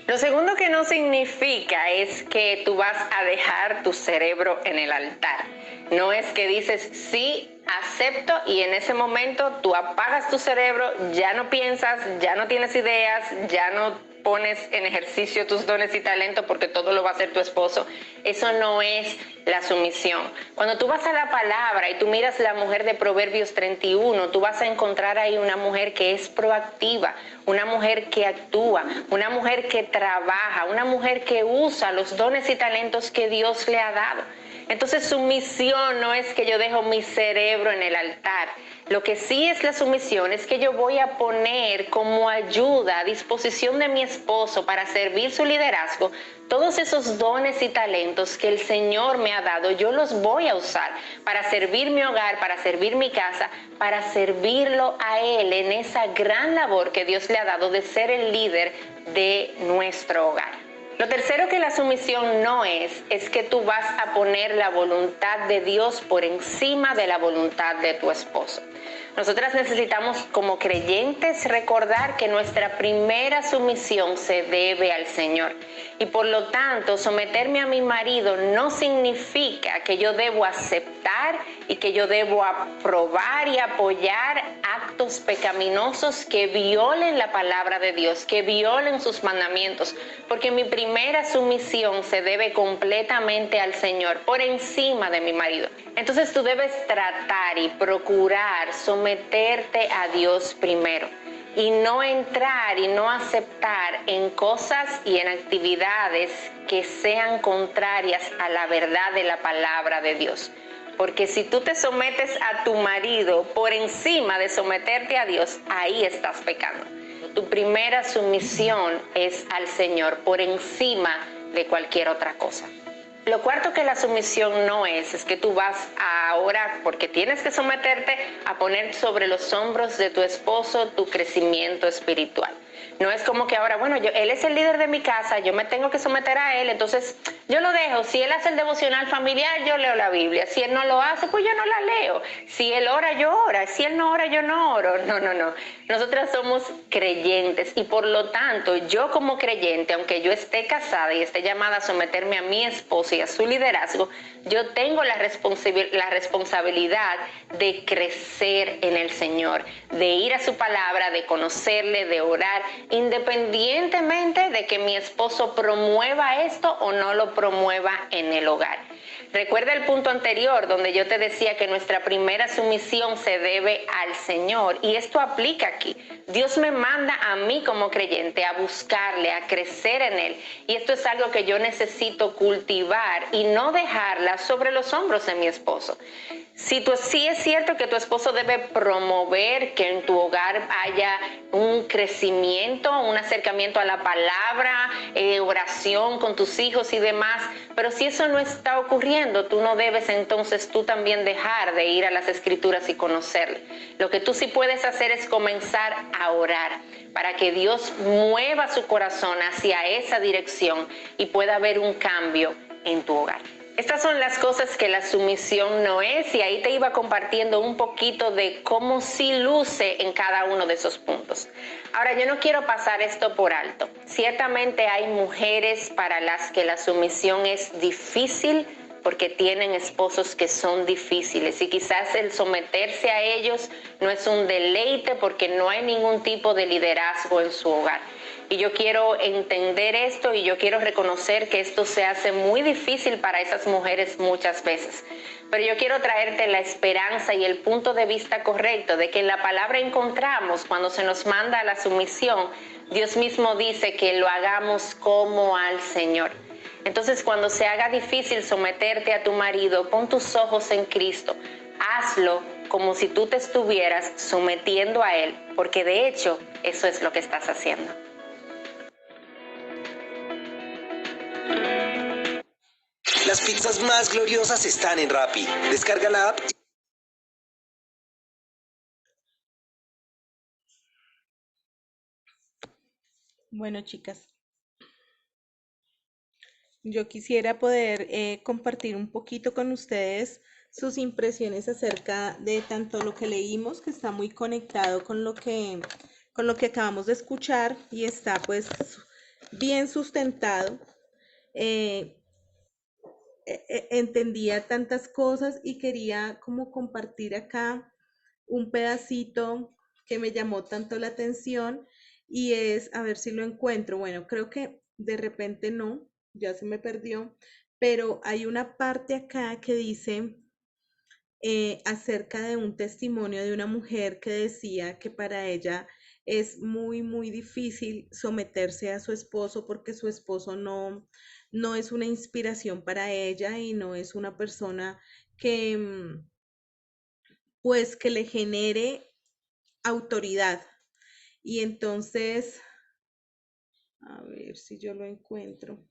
Lo segundo que no significa es que tú vas a dejar tu cerebro en el altar. No es que dices sí, acepto y en ese momento tú apagas tu cerebro, ya no piensas, ya no tienes ideas, ya no pones en ejercicio tus dones y talentos porque todo lo va a hacer tu esposo. Eso no es la sumisión. Cuando tú vas a la palabra y tú miras la mujer de Proverbios 31, tú vas a encontrar ahí una mujer que es proactiva, una mujer que actúa, una mujer que trabaja, una mujer que usa los dones y talentos que Dios le ha dado. Entonces sumisión no es que yo dejo mi cerebro en el altar. Lo que sí es la sumisión es que yo voy a poner como ayuda a disposición de mi esposo para servir su liderazgo. Todos esos dones y talentos que el Señor me ha dado, yo los voy a usar para servir mi hogar, para servir mi casa, para servirlo a Él en esa gran labor que Dios le ha dado de ser el líder de nuestro hogar. Lo tercero que la sumisión no es que tú vas a poner la voluntad de Dios por encima de la voluntad de tu esposo. Nosotras necesitamos como creyentes recordar que nuestra primera sumisión se debe al Señor. Y por lo tanto, someterme a mi marido no significa que yo debo aceptar y que yo debo aprobar y apoyar actos pecaminosos que violen la palabra de Dios, que violen sus mandamientos. Porque mi primera sumisión se debe completamente al Señor, por encima de mi marido. Entonces tú debes tratar y procurar someterte a Dios primero y no entrar y no aceptar en cosas y en actividades que sean contrarias a la verdad de la palabra de Dios. Porque si tú te sometes a tu marido por encima de someterte a Dios, ahí estás pecando. Tu primera sumisión es al Señor por encima de cualquier otra cosa. Lo cuarto que la sumisión no es que tú vas ahora, porque tienes que someterte, a poner sobre los hombros de tu esposo tu crecimiento espiritual. No es como que ahora, bueno, él es el líder de mi casa, yo me tengo que someter a él, entonces yo lo dejo. Si él hace el devocional familiar, yo leo la Biblia. Si él no lo hace, pues yo no la leo. Si él ora, yo oro. Si él no ora, yo no oro. No. Nosotras somos creyentes y por lo tanto, yo como creyente, aunque yo esté casada y esté llamada a someterme a mi esposo y a su liderazgo, yo tengo la responsabilidad de crecer en el Señor, de ir a su palabra, de conocerle, de orar, independientemente de que mi esposo promueva esto o no lo promueva en el hogar. Recuerda el punto anterior donde yo te decía que nuestra primera sumisión se debe al Señor y esto aplica aquí. Dios me manda a mí como creyente a buscarle, a crecer en Él y esto es algo que yo necesito cultivar y no dejarla sobre los hombros de mi esposo. Sí es cierto que tu esposo debe promover que en tu hogar haya un crecimiento, un acercamiento a la palabra, oración con tus hijos y demás, pero si eso no está ocurriendo, tú no debes entonces tú también dejar de ir a las Escrituras y conocerle. Lo que tú sí puedes hacer es comenzar a orar para que Dios mueva su corazón hacia esa dirección y pueda haber un cambio en tu hogar. Estas son las cosas que la sumisión no es y ahí te iba compartiendo un poquito de cómo sí luce en cada uno de esos puntos. Ahora, yo no quiero pasar esto por alto. Ciertamente hay mujeres para las que la sumisión es difícil porque tienen esposos que son difíciles y quizás el someterse a ellos no es un deleite porque no hay ningún tipo de liderazgo en su hogar. Y yo quiero entender esto y yo quiero reconocer que esto se hace muy difícil para esas mujeres muchas veces. Pero yo quiero traerte la esperanza y el punto de vista correcto de que en la palabra encontramos cuando se nos manda a la sumisión, Dios mismo dice que lo hagamos como al Señor. Entonces cuando se haga difícil someterte a tu marido, pon tus ojos en Cristo, hazlo como si tú te estuvieras sometiendo a Él, porque de hecho eso es lo que estás haciendo. Las pizzas más gloriosas están en Rappi. Descarga la app. Bueno, chicas, yo quisiera poder compartir un poquito con ustedes sus impresiones acerca de tanto lo que leímos, que está muy conectado con lo que acabamos de escuchar y está pues bien sustentado. Entendía tantas cosas y quería como compartir acá un pedacito que me llamó tanto la atención y es, a ver si lo encuentro. Bueno, creo que de repente no, ya se me perdió, pero hay una parte acá que dice acerca de un testimonio de una mujer que decía que para ella es muy, muy difícil someterse a su esposo porque su esposo no es una inspiración para ella y no es una persona que, pues, que le genere autoridad. Y entonces, a ver si yo lo encuentro.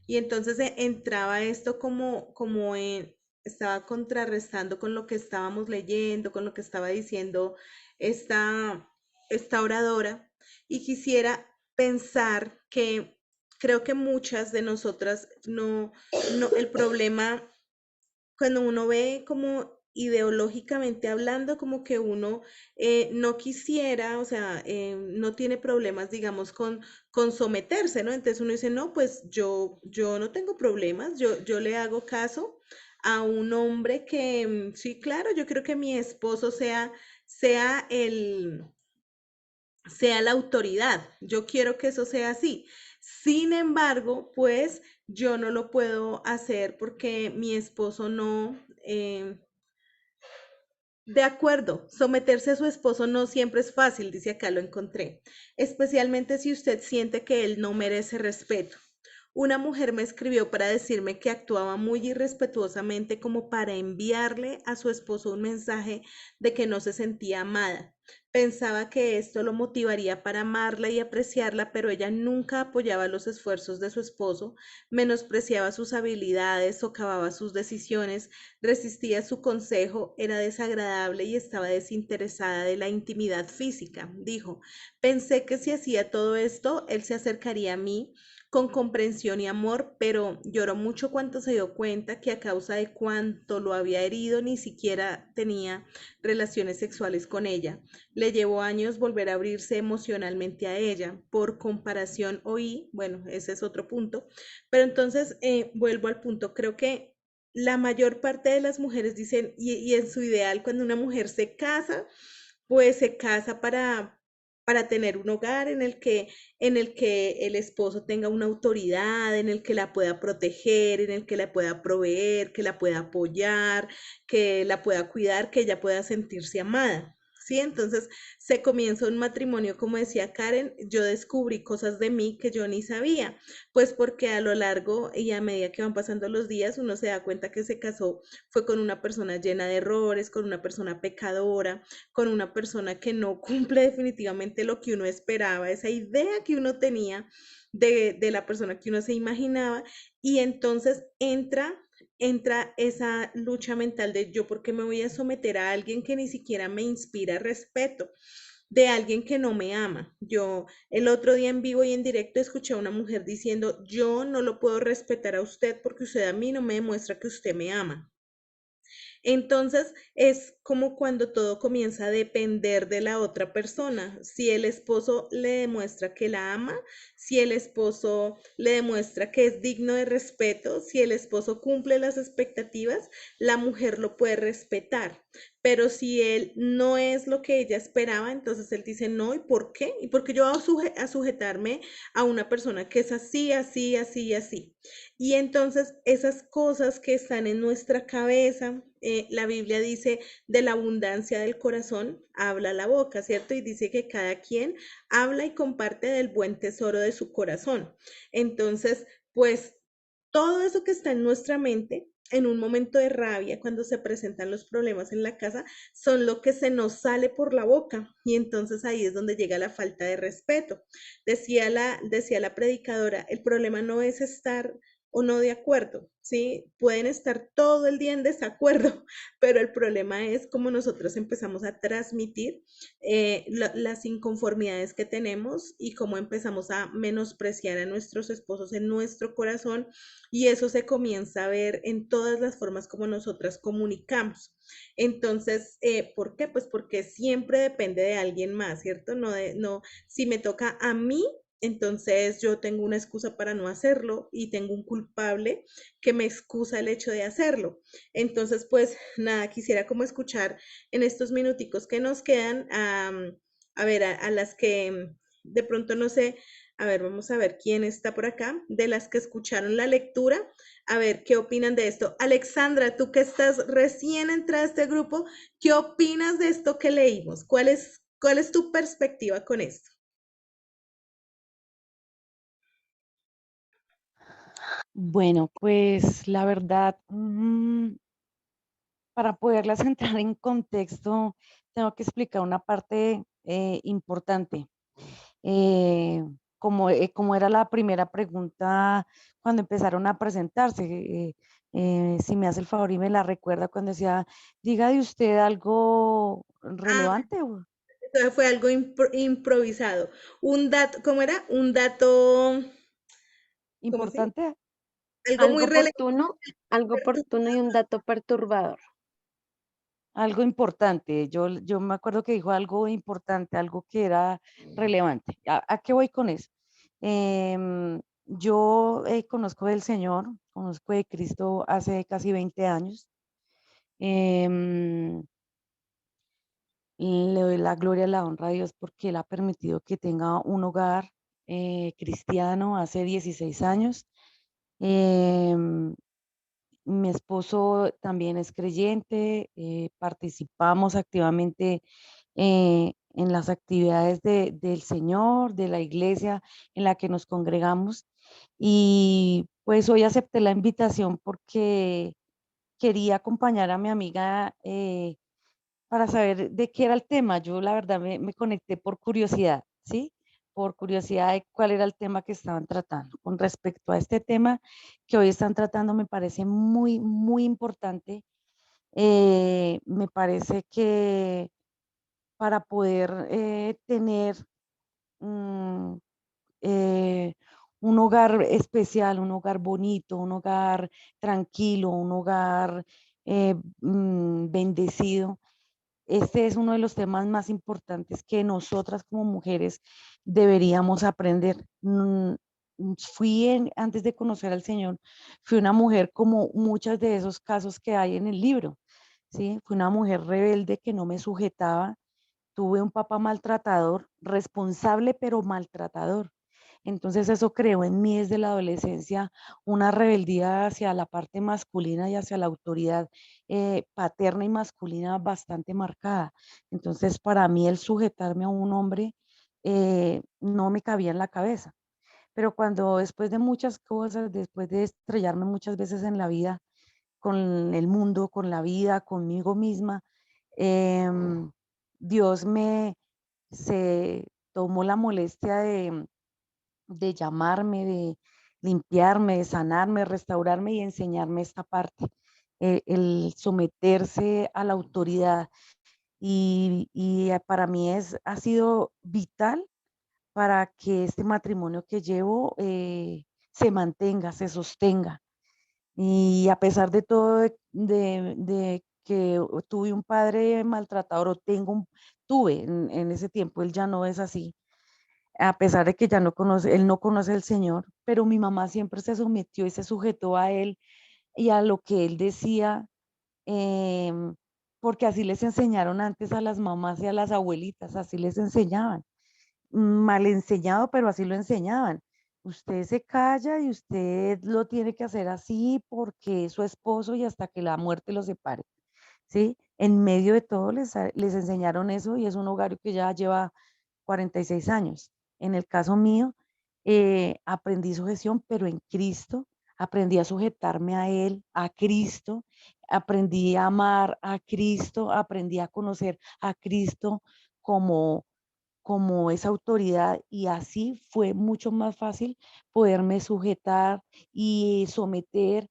Y entonces entraba esto estaba contrarrestando con lo que estábamos leyendo, con lo que estaba diciendo esta oradora. Y quisiera pensar que creo que muchas de nosotras el problema cuando uno ve como ideológicamente hablando, como que uno no quisiera, o sea, no tiene problemas, digamos, con someterse, ¿no? Entonces uno dice, no, pues yo no tengo problemas, yo le hago caso a un hombre que, sí, claro, yo creo que mi esposo sea sea la autoridad. Yo quiero que eso sea así. Sin embargo, pues yo no lo puedo hacer porque mi esposo no. De acuerdo, someterse a su esposo no siempre es fácil, dice acá lo encontré, especialmente si usted siente que él no merece respeto. Una mujer me escribió para decirme que actuaba muy irrespetuosamente como para enviarle a su esposo un mensaje de que no se sentía amada. Pensaba que esto lo motivaría para amarla y apreciarla, pero ella nunca apoyaba los esfuerzos de su esposo, menospreciaba sus habilidades, socavaba sus decisiones, resistía su consejo, era desagradable y estaba desinteresada de la intimidad física. Dijo, pensé que si hacía todo esto, él se acercaría a mí con comprensión y amor, pero lloró mucho cuando se dio cuenta que a causa de cuánto lo había herido, ni siquiera tenía relaciones sexuales con ella. Le llevó años volver a abrirse emocionalmente a ella. Por comparación, oí, bueno, ese es otro punto, pero entonces vuelvo al punto, creo que la mayor parte de las mujeres dicen, y en su ideal, cuando una mujer se casa, pues se casa para tener un hogar en el que el esposo tenga una autoridad, en el que la pueda proteger, en el que la pueda proveer, que la pueda apoyar, que la pueda cuidar, que ella pueda sentirse amada. ¿Sí? Entonces se comienza un matrimonio, como decía Karen, yo descubrí cosas de mí que yo ni sabía, pues porque a lo largo y a medida que van pasando los días, uno se da cuenta que se casó, fue con una persona llena de errores, con una persona pecadora, con una persona que no cumple definitivamente lo que uno esperaba, esa idea que uno tenía de la persona que uno se imaginaba, y entonces entra esa lucha mental de yo por qué me voy a someter a alguien que ni siquiera me inspira respeto, de alguien que no me ama. Yo el otro día en vivo y en directo escuché a una mujer diciendo, yo no lo puedo respetar a usted porque usted a mí no me demuestra que usted me ama. Entonces es como cuando todo comienza a depender de la otra persona. Si el esposo le demuestra que la ama, si el esposo le demuestra que es digno de respeto, si el esposo cumple las expectativas, la mujer lo puede respetar. Pero si él no es lo que ella esperaba, entonces él dice, no, ¿y por qué? ¿Y por qué yo voy a sujetarme a una persona que es así, así, así y así? Y entonces esas cosas que están en nuestra cabeza, la Biblia dice, de la abundancia del corazón habla la boca, ¿cierto? Y dice que cada quien habla y comparte del buen tesoro de su corazón. Entonces, pues todo eso que está en nuestra mente, en un momento de rabia, cuando se presentan los problemas en la casa, son lo que se nos sale por la boca. Y entonces ahí es donde llega la falta de respeto. Decía la predicadora, el problema no es estar o no de acuerdo, ¿sí? Pueden estar todo el día en desacuerdo, pero el problema es cómo nosotros empezamos a transmitir las inconformidades que tenemos y cómo empezamos a menospreciar a nuestros esposos en nuestro corazón, y eso se comienza a ver en todas las formas como nosotras comunicamos. Entonces, ¿por qué? Pues porque siempre depende de alguien más, ¿cierto? No, si me toca a mí, entonces yo tengo una excusa para no hacerlo y tengo un culpable que me excusa el hecho de hacerlo. Entonces, pues nada, quisiera como escuchar en estos minuticos que nos quedan, a ver, a las que de pronto no sé, a ver, vamos a ver quién está por acá, de las que escucharon la lectura, a ver qué opinan de esto. Alexandra, tú que estás recién entrada a este grupo, ¿qué opinas de esto que leímos? ¿Cuál es tu perspectiva con esto? Bueno, pues la verdad, para poderlas entrar en contexto, tengo que explicar una parte importante. Como era la primera pregunta cuando empezaron a presentarse, si me hace el favor y me la recuerda cuando decía, diga de usted algo Ah, relevante o entonces fue algo improvisado. Un dato, ¿cómo era? Un dato, ¿cómo se? importante, Algo muy relevante. Algo oportuno y un dato perturbador. algo importante. Yo me acuerdo que dijo algo importante, algo que era relevante. ¿A qué voy con eso? Yo conozco del Señor, conozco de Cristo hace casi 20 años. Em, Le doy la gloria y la honra a Dios porque Él ha permitido que tenga un hogar cristiano hace 16 años. Em, Mi esposo también es creyente, participamos activamente en las actividades del Señor, de la iglesia en la que nos congregamos. Y pues hoy acepté la invitación porque quería acompañar a mi amiga para saber de qué era el tema. Yo la verdad me conecté por curiosidad, ¿sí? Por curiosidad de cuál era el tema que estaban tratando. Con respecto a este tema que hoy están tratando, me parece muy, muy importante. Me parece que para poder tener mm, eh, un hogar especial, un hogar bonito, un hogar tranquilo, un hogar bendecido, este es uno de los temas más importantes que nosotras como mujeres deberíamos aprender. Antes de conocer al Señor, fui una mujer como muchos de esos casos que hay en el libro, ¿sí? Fui una mujer rebelde que no me sujetaba. Tuve un papá maltratador, responsable pero maltratador. Entonces eso creó en mí desde la adolescencia una rebeldía hacia la parte masculina y hacia la autoridad paterna y masculina bastante marcada. Entonces para mí el sujetarme a un hombre no me cabía en la cabeza. Pero cuando después de muchas cosas, después de estrellarme muchas veces en la vida, con el mundo, con la vida, conmigo misma, em, Dios se tomó la molestia de llamarme, de limpiarme, de sanarme, restaurarme y enseñarme esta parte, el someterse a la autoridad. Y para mí ha sido vital para que este matrimonio que llevo se mantenga, se sostenga. Y a pesar de todo, de que tuve un padre maltratador, tuve en ese tiempo, él ya no es así, a pesar de que ya no conoce, él no conoce al Señor, pero mi mamá siempre se sometió y se sujetó a él y a lo que él decía, em, porque así les enseñaron antes a las mamás y a las abuelitas, así les enseñaban. Mal enseñado, pero así lo enseñaban. Usted se calla y usted lo tiene que hacer así porque es su esposo y hasta que la muerte lo separe, ¿sí? En medio de todo les enseñaron eso y es un hogar que ya lleva 46 años. En el caso mío, aprendí sujeción, pero en Cristo, aprendí a sujetarme a Él, a Cristo, aprendí a amar a Cristo, aprendí a conocer a Cristo como como esa autoridad y así fue mucho más fácil poderme sujetar y someter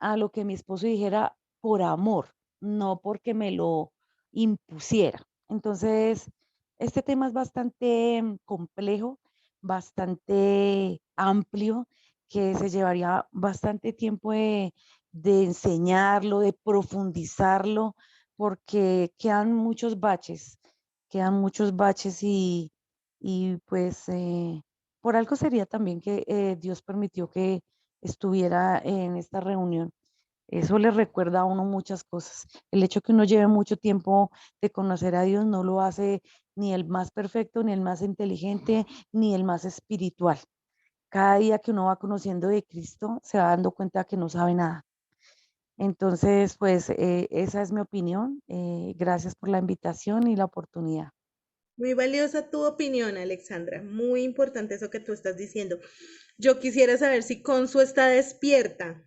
a lo que mi esposo dijera por amor, no porque me lo impusiera. Entonces, este tema es bastante complejo, bastante amplio, que se llevaría bastante tiempo de enseñarlo, de profundizarlo, porque quedan muchos baches y pues por algo sería también que Dios permitió que estuviera en esta reunión. Eso le recuerda a uno muchas cosas. El hecho que uno lleve mucho tiempo de conocer a Dios no lo hace ni el más perfecto, ni el más inteligente, ni el más espiritual. Cada día que uno va conociendo de Cristo, se va dando cuenta que no sabe nada. Entonces, pues esa es mi opinión. Gracias por la invitación y la oportunidad. Muy valiosa tu opinión, Alexandra. Muy importante eso que tú estás diciendo. Yo quisiera saber si Consu está despierta.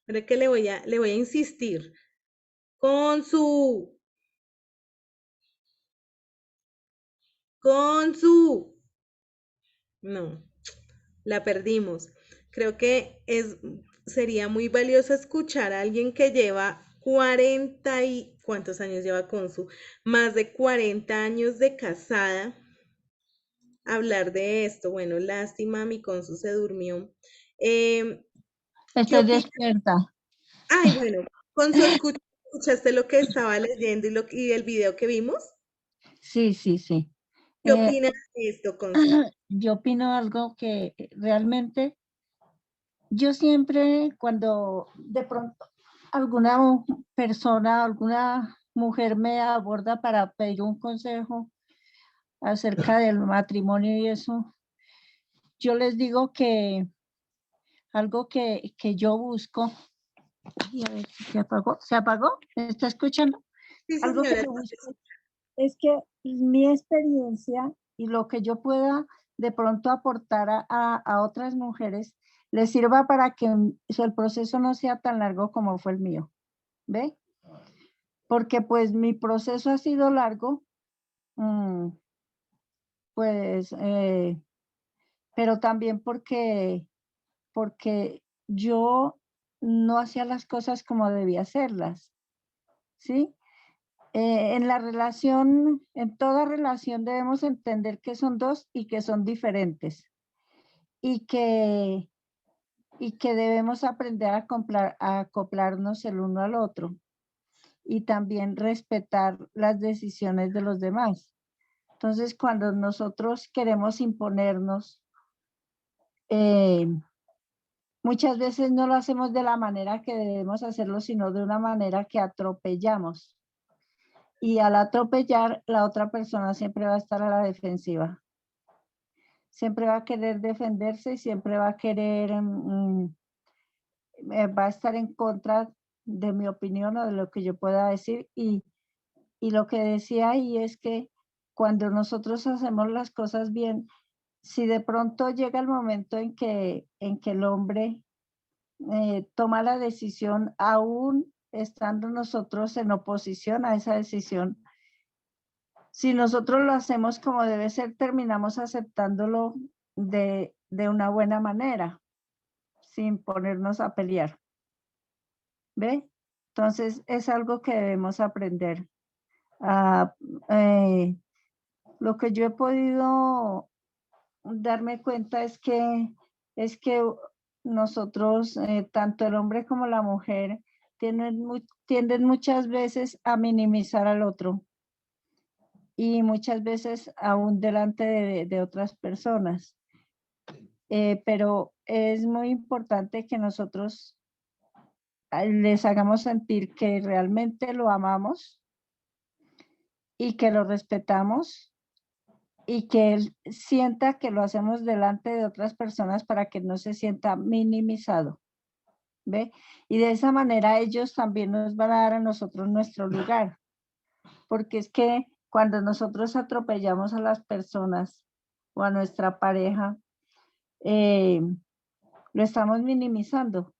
Pero que le voy a insistir. Consu, Consu. No, la perdimos. Creo que sería muy valioso escuchar a alguien que lleva 40 y... ¿Cuántos años lleva Consu? Más de 40 años de casada. Hablar de esto. Bueno, lástima, mi Consu se durmió. ¿Qué Estoy opinas? despierta. Ay, bueno, Consu, ¿escuchaste lo que estaba leyendo y el video que vimos? Sí, sí, sí. ¿Qué opinas de esto, Consu? Yo opino algo que realmente yo siempre cuando de pronto alguna persona, alguna mujer me aborda para pedir un consejo acerca del matrimonio y eso, yo les digo que algo que yo busco, y a ver si se apagó, ¿me está escuchando? Sí, Algo que señora. yo busco es que mi experiencia y lo que yo pueda de pronto aportar a otras mujeres les sirva para que el proceso no sea tan largo como fue el mío, ¿ve? Porque pues mi proceso ha sido largo, pues, pero también porque yo no hacía las cosas como debía hacerlas, ¿sí? En la relación, en toda relación debemos entender que son dos y que son diferentes y que debemos aprender a acoplarnos el uno al otro y también respetar las decisiones de los demás. Entonces, cuando nosotros queremos imponernos, muchas veces no lo hacemos de la manera que debemos hacerlo, sino de una manera que atropellamos. Y al atropellar, la otra persona siempre va a estar a la defensiva. Siempre va a querer defenderse y siempre va a querer, va a estar en contra de mi opinión o de lo que yo pueda decir. Y lo que decía ahí es que cuando nosotros hacemos las cosas bien, si de pronto llega el momento en que el hombre toma la decisión, aún estando nosotros en oposición a esa decisión, si nosotros lo hacemos como debe ser, terminamos aceptándolo de una buena manera, sin ponernos a pelear. ¿Ve? Entonces es algo que debemos aprender. Lo que yo he podido darme cuenta es que nosotros, tanto el hombre como la mujer, tienden muchas veces a minimizar al otro y muchas veces aún delante de otras personas. Pero es muy importante que nosotros les hagamos sentir que realmente lo amamos y que lo respetamos y que él sienta que lo hacemos delante de otras personas para que no se sienta minimizado, ¿ve? Y de esa manera ellos también nos van a dar a nosotros nuestro lugar, porque es que cuando nosotros atropellamos a las personas o a nuestra pareja, lo estamos minimizando.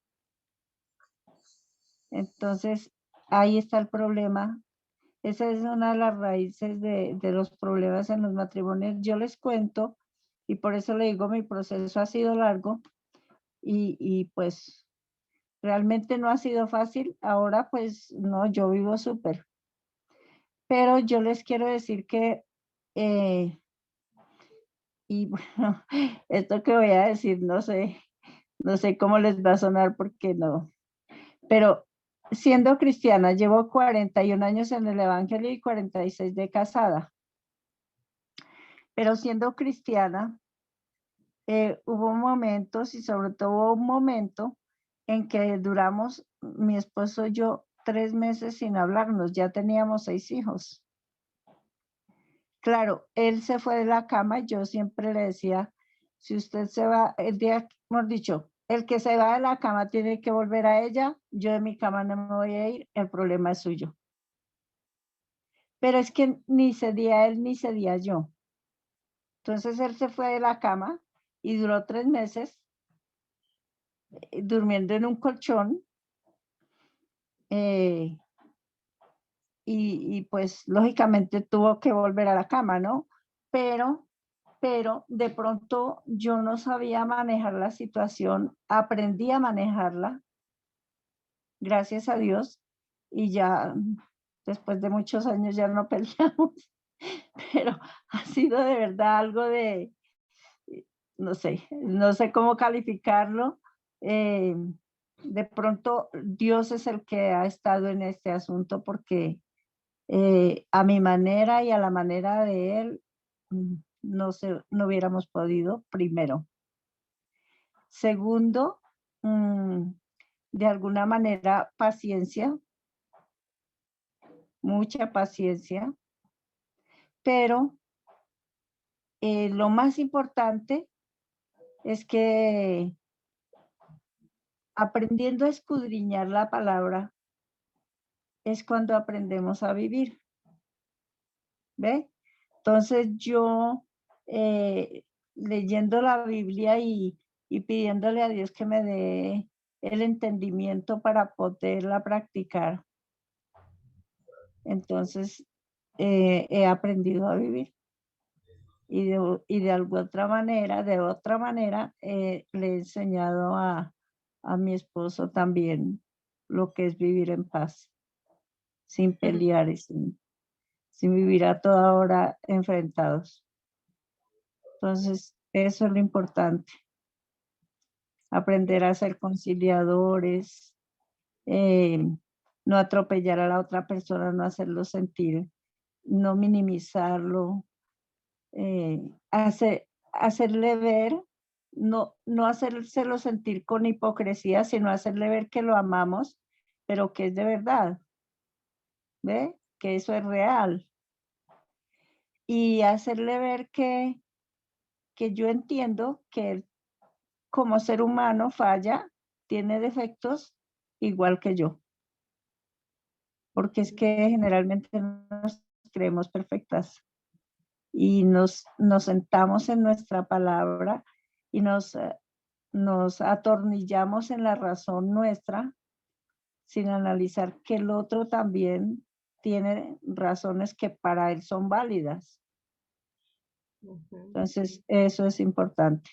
Entonces, ahí está el problema Esa es una de las raíces de los problemas en los matrimonios. Yo les cuento, y por eso le digo, mi proceso ha sido largo y pues realmente no ha sido fácil. Ahora pues no, yo vivo súper. Pero yo les quiero decir que, y bueno, esto que voy a decir, no sé cómo les va a sonar porque no, pero siendo cristiana, llevo 41 años en el Evangelio y 46 de casada. Pero siendo cristiana, hubo momentos y sobre todo hubo un momento en que duramos, mi esposo y yo, 3 meses sin hablarnos, ya teníamos 6 hijos. Claro, él se fue de la cama y yo siempre le decía, si usted se va, el día, hemos dicho, el que se va de la cama tiene que volver a ella, yo de mi cama no me voy a ir, el problema es suyo. Pero es que ni cedía él ni cedía yo. Entonces él se fue de la cama y duró 3 meses durmiendo en un colchón y pues lógicamente tuvo que volver a la cama, ¿no? Pero de pronto yo no sabía manejar la situación, aprendí a manejarla, gracias a Dios, y ya después de muchos años ya no peleamos, pero ha sido de verdad algo de, no sé cómo calificarlo. De pronto Dios es el que ha estado en este asunto porque a mi manera y a la manera de él, no hubiéramos podido, primero. Segundo, de alguna manera, paciencia, mucha paciencia, pero lo más importante es que aprendiendo a escudriñar la palabra es cuando aprendemos a vivir. ¿Ve? Entonces yo leyendo la Biblia y pidiéndole a Dios que me dé el entendimiento para poderla practicar, entonces he aprendido a vivir. Y de alguna otra manera, le he enseñado a mi esposo también lo que es vivir en paz, sin pelear y sin vivir a toda hora enfrentados. Entonces, eso es lo importante. Aprender a ser conciliadores, no atropellar a la otra persona, no hacerlo sentir, no minimizarlo, hacerle ver, no hacérselo sentir con hipocresía, sino hacerle ver que lo amamos, pero que es de verdad, ¿ve? Que eso es real. Y hacerle ver que yo entiendo que él, como ser humano, falla, tiene defectos igual que yo. Porque es que generalmente nos creemos perfectas y nos sentamos en nuestra palabra y nos atornillamos en la razón nuestra sin analizar que el otro también tiene razones que para él son válidas. Entonces, eso es importante.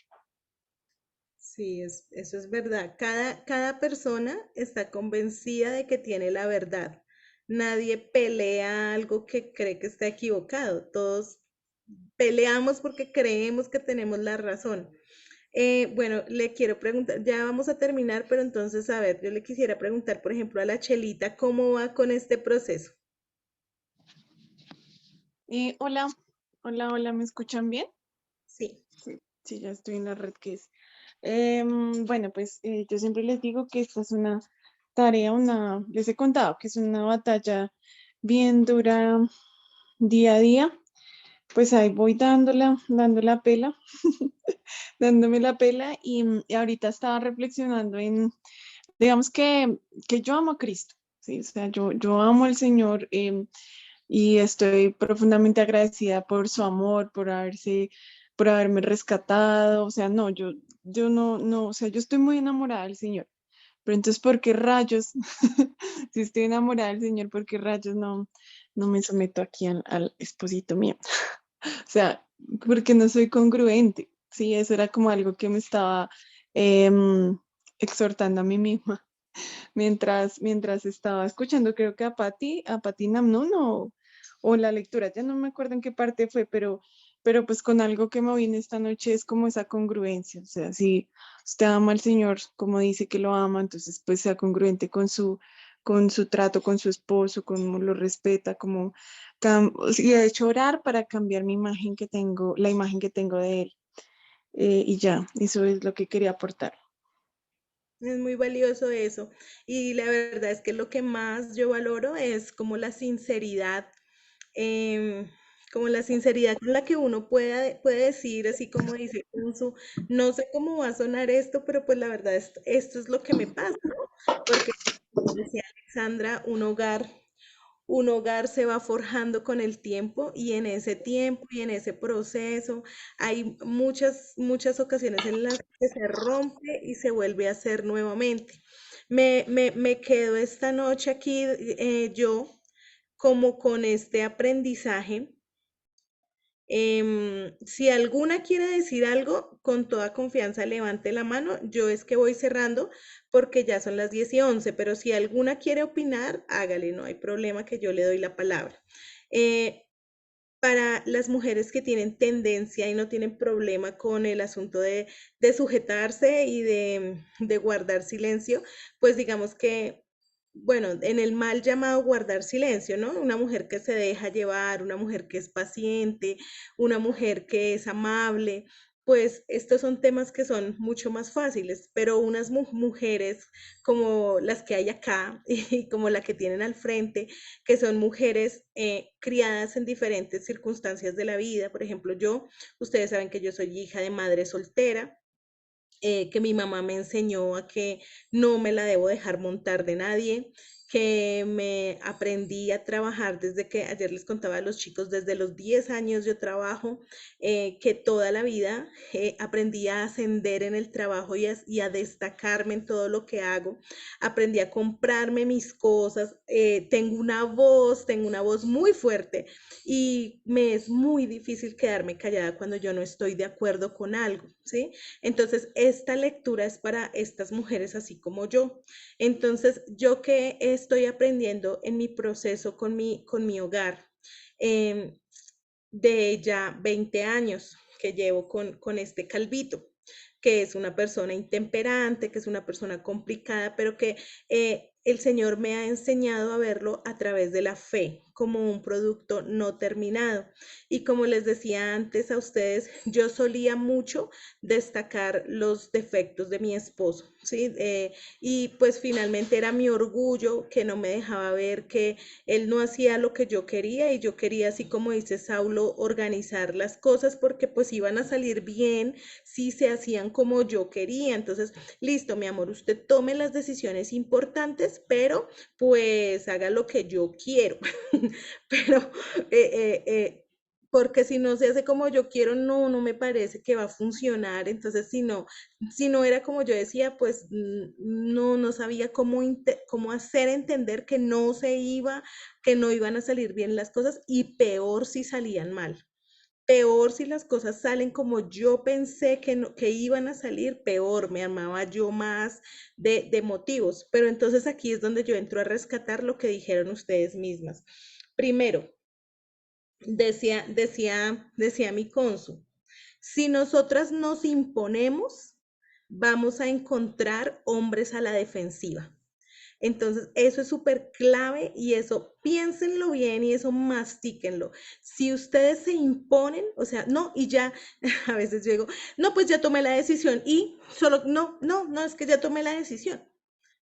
Sí, eso es verdad. Cada persona está convencida de que tiene la verdad. Nadie pelea algo que cree que está equivocado. Todos peleamos porque creemos que tenemos la razón. Bueno, le quiero preguntar, ya vamos a terminar, pero entonces, a ver, yo le quisiera preguntar, por ejemplo, a la Chelita, ¿cómo va con este proceso? Hola, ¿me escuchan bien? Sí. Sí, ya estoy en la red que es. Bueno, pues yo siempre les digo que esta es una tarea, les he contado que es una batalla bien dura día a día. Pues ahí voy dando la pela, dándome la pela y ahorita estaba reflexionando en, digamos que yo amo a Cristo, ¿sí? O sea, yo amo al Señor y estoy profundamente agradecida por su amor, por haberme rescatado, o sea, no, yo no, o sea, yo estoy muy enamorada del Señor, pero entonces, ¿por qué rayos? Si estoy enamorada del Señor, ¿por qué rayos no no me someto aquí al esposito mío. O sea, porque no soy congruente. Sí, eso era como algo que me estaba exhortando a mí misma mientras estaba escuchando, creo que a Pati Namnun o la lectura, ya no me acuerdo en qué parte fue, pero pues con algo que me vine esta noche es como esa congruencia. O sea, si usted ama al Señor como dice que lo ama, entonces pues sea congruente con su trato con su esposo, como lo respeta, como y de hecho orar para cambiar mi imagen que tengo, la imagen que tengo de él. Y ya, eso es lo que quería aportar. Es muy valioso eso. Y la verdad es que lo que más yo valoro es em, como la sinceridad con la que uno puede decir, así como dice Kunzu, no sé cómo va a sonar esto, pero pues la verdad esto es lo que me pasa, ¿no? Porque, como decía Alexandra, un hogar se va forjando con el tiempo y en ese tiempo y en ese proceso hay muchas ocasiones en las que se rompe y se vuelve a hacer nuevamente. Me quedo esta noche aquí yo como con este aprendizaje. Si alguna quiere decir algo, con toda confianza levante la mano. Yo es que voy cerrando porque ya son las 10:11, pero si alguna quiere opinar, hágale, no hay problema que yo le doy la palabra. Eh, para las mujeres que tienen tendencia y no tienen problema con el asunto de sujetarse y de guardar silencio, pues digamos que, bueno, en el mal llamado guardar silencio, ¿no? Una mujer que se deja llevar, una mujer que es paciente, una mujer que es amable, pues estos son temas que son mucho más fáciles, pero unas mujeres como las que hay acá y como la que tienen al frente, que son mujeres criadas en diferentes circunstancias de la vida. Por ejemplo, ustedes saben que yo soy hija de madre soltera, que mi mamá me enseñó a que no me la debo dejar montar de nadie, que me aprendí a trabajar desde que, ayer les contaba a los chicos, desde los 10 años yo trabajo, que toda la vida aprendí a ascender en el trabajo y a destacarme en todo lo que hago, aprendí a comprarme mis cosas, tengo una voz muy fuerte y me es muy difícil quedarme callada cuando yo no estoy de acuerdo con algo, ¿sí? Entonces, esta lectura es para estas mujeres así como yo. Entonces, yo que estoy aprendiendo en mi proceso con mi hogar, eh, de ya 20 años que llevo con este calvito, que es una persona intemperante, que es una persona complicada, pero que el Señor me ha enseñado a verlo a través de la fe, como un producto no terminado. Y como les decía antes a ustedes, yo solía mucho destacar los defectos de mi esposo, ¿sí? Y pues finalmente era mi orgullo que no me dejaba ver que él no hacía lo que yo quería y yo quería, así como dice Saulo, organizar las cosas porque pues iban a salir bien si se hacían como yo quería. Entonces, listo, mi amor, usted tome las decisiones importantes, pero pues haga lo que yo quiero. Pero porque si no se hace como yo quiero, no me parece que va a funcionar. Entonces, si no era como yo decía, pues no sabía cómo hacer entender que no iban a salir bien las cosas y peor si salían mal. Peor si las cosas salen como yo pensé que iban a salir, peor, me armaba yo más de motivos. Pero entonces aquí es donde yo entro a rescatar lo que dijeron ustedes mismas. Primero, decía mi cónsul, si nosotras nos imponemos, vamos a encontrar hombres a la defensiva. Entonces, eso es súper clave y eso piénsenlo bien y eso mastíquenlo. Si ustedes se imponen, o sea, no, y ya, a veces yo digo, no, pues ya tomé la decisión y solo, no, es que ya tomé la decisión.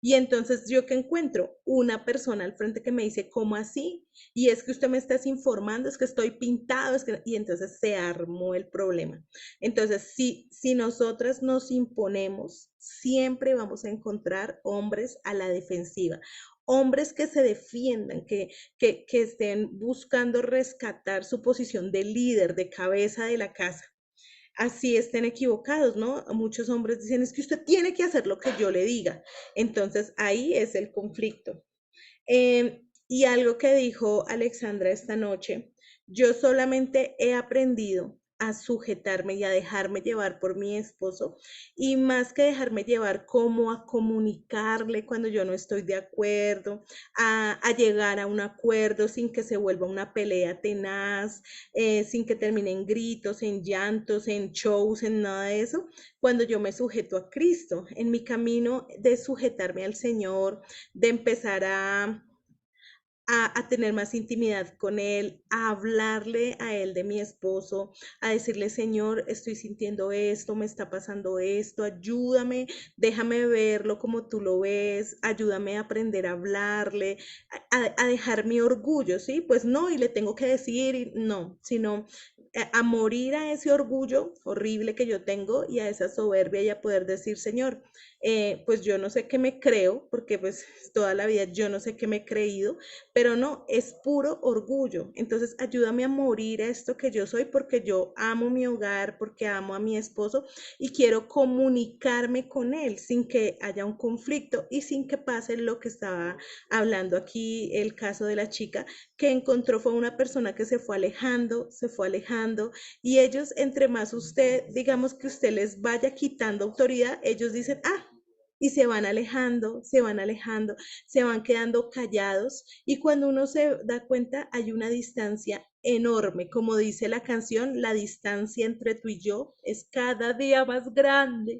Y entonces yo que encuentro una persona al frente que me dice, ¿cómo así? Y es que usted me está informando, es que estoy pintado, y entonces se armó el problema. Entonces, si nosotras nos imponemos, siempre vamos a encontrar hombres a la defensiva, hombres que se defiendan, que estén buscando rescatar su posición de líder, de cabeza de la casa. Así estén equivocados, ¿no? Muchos hombres dicen, es que usted tiene que hacer lo que yo le diga. Entonces ahí es el conflicto. Y algo que dijo Alexandra esta noche, yo solamente he aprendido a sujetarme y a dejarme llevar por mi esposo y más que dejarme llevar, como a comunicarle cuando yo no estoy de acuerdo, a llegar a un acuerdo sin que se vuelva una pelea tenaz, sin que termine en gritos, en llantos, en shows, en nada de eso, cuando yo me sujeto a Cristo, en mi camino de sujetarme al Señor, de empezar a tener más intimidad con Él, a hablarle a Él de mi esposo, a decirle, Señor, estoy sintiendo esto, me está pasando esto, ayúdame, déjame verlo como tú lo ves, ayúdame a aprender a hablarle, a dejar mi orgullo, ¿sí? Pues no, y le tengo que decir, no, sino a morir a ese orgullo horrible que yo tengo y a esa soberbia y a poder decir, Señor, pues yo no sé qué me creo, porque pues toda la vida yo no sé qué me he creído, pero no, es puro orgullo. Entonces, ayúdame a morir a esto que yo soy porque yo amo mi hogar, porque amo a mi esposo y quiero comunicarme con él sin que haya un conflicto y sin que pase lo que estaba hablando aquí, el caso de la chica que encontró fue una persona que se fue alejando y ellos, entre más usted, digamos que usted les vaya quitando autoridad, ellos dicen, ah, y se van alejando, se van alejando, se van quedando callados y cuando uno se da cuenta hay una distancia enorme, como dice la canción, la distancia entre tú y yo es cada día más grande.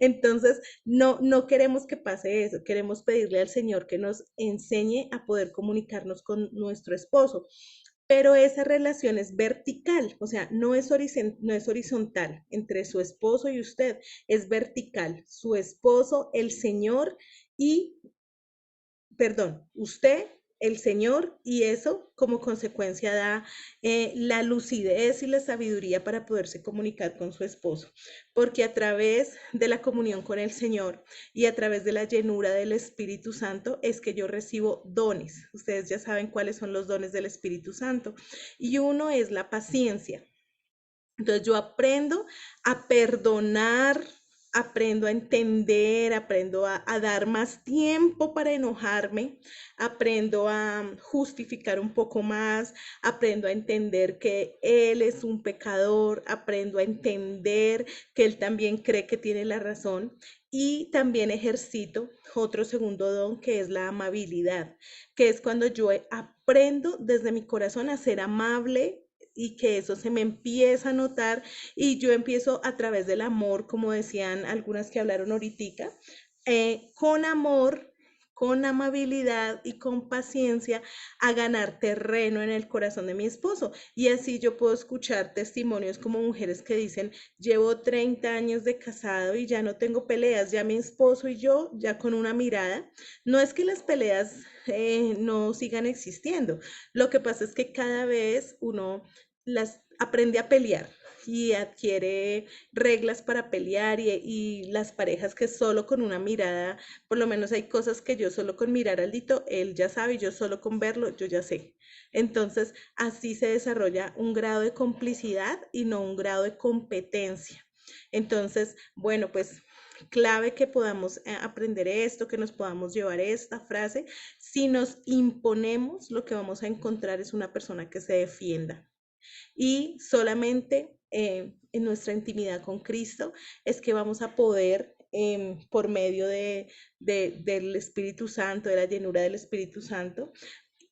Entonces, no queremos que pase eso, queremos pedirle al Señor que nos enseñe a poder comunicarnos con nuestro esposo. Pero esa relación es vertical, o sea, no es horizontal entre su esposo y usted, es vertical. Su esposo, el Señor y, perdón, usted, el Señor, y eso como consecuencia da la lucidez y la sabiduría para poderse comunicar con su esposo, porque a través de la comunión con el Señor y a través de la llenura del Espíritu Santo es que yo recibo dones. Ustedes ya saben cuáles son los dones del Espíritu Santo, y uno es la paciencia. Entonces yo aprendo a perdonar, aprendo a entender, aprendo a dar más tiempo para enojarme, aprendo a justificar un poco más, aprendo a entender que Él es un pecador, aprendo a entender que Él también cree que tiene la razón y también ejercito otro segundo don que es la amabilidad, que es cuando yo aprendo desde mi corazón a ser amable y que eso se me empieza a notar y yo empiezo a través del amor, como decían algunas que hablaron ahorita, con amor, con amabilidad y con paciencia a ganar terreno en el corazón de mi esposo. Y así yo puedo escuchar testimonios como mujeres que dicen, llevo 30 años de casado y ya no tengo peleas, ya mi esposo y yo, ya con una mirada. No es que las peleas no sigan existiendo, lo que pasa es que cada vez uno las aprende a pelear y adquiere reglas para pelear y las parejas que solo con una mirada, por lo menos hay cosas que yo solo con mirar al Dito, él ya sabe, y yo solo con verlo, yo ya sé. Entonces, así se desarrolla un grado de complicidad y no un grado de competencia. Entonces, bueno, pues clave que podamos aprender esto, que nos podamos llevar esta frase. Si nos imponemos, lo que vamos a encontrar es una persona que se defienda y solamente en nuestra intimidad con Cristo es que vamos a poder, por medio del Espíritu Santo, de la llenura del Espíritu Santo,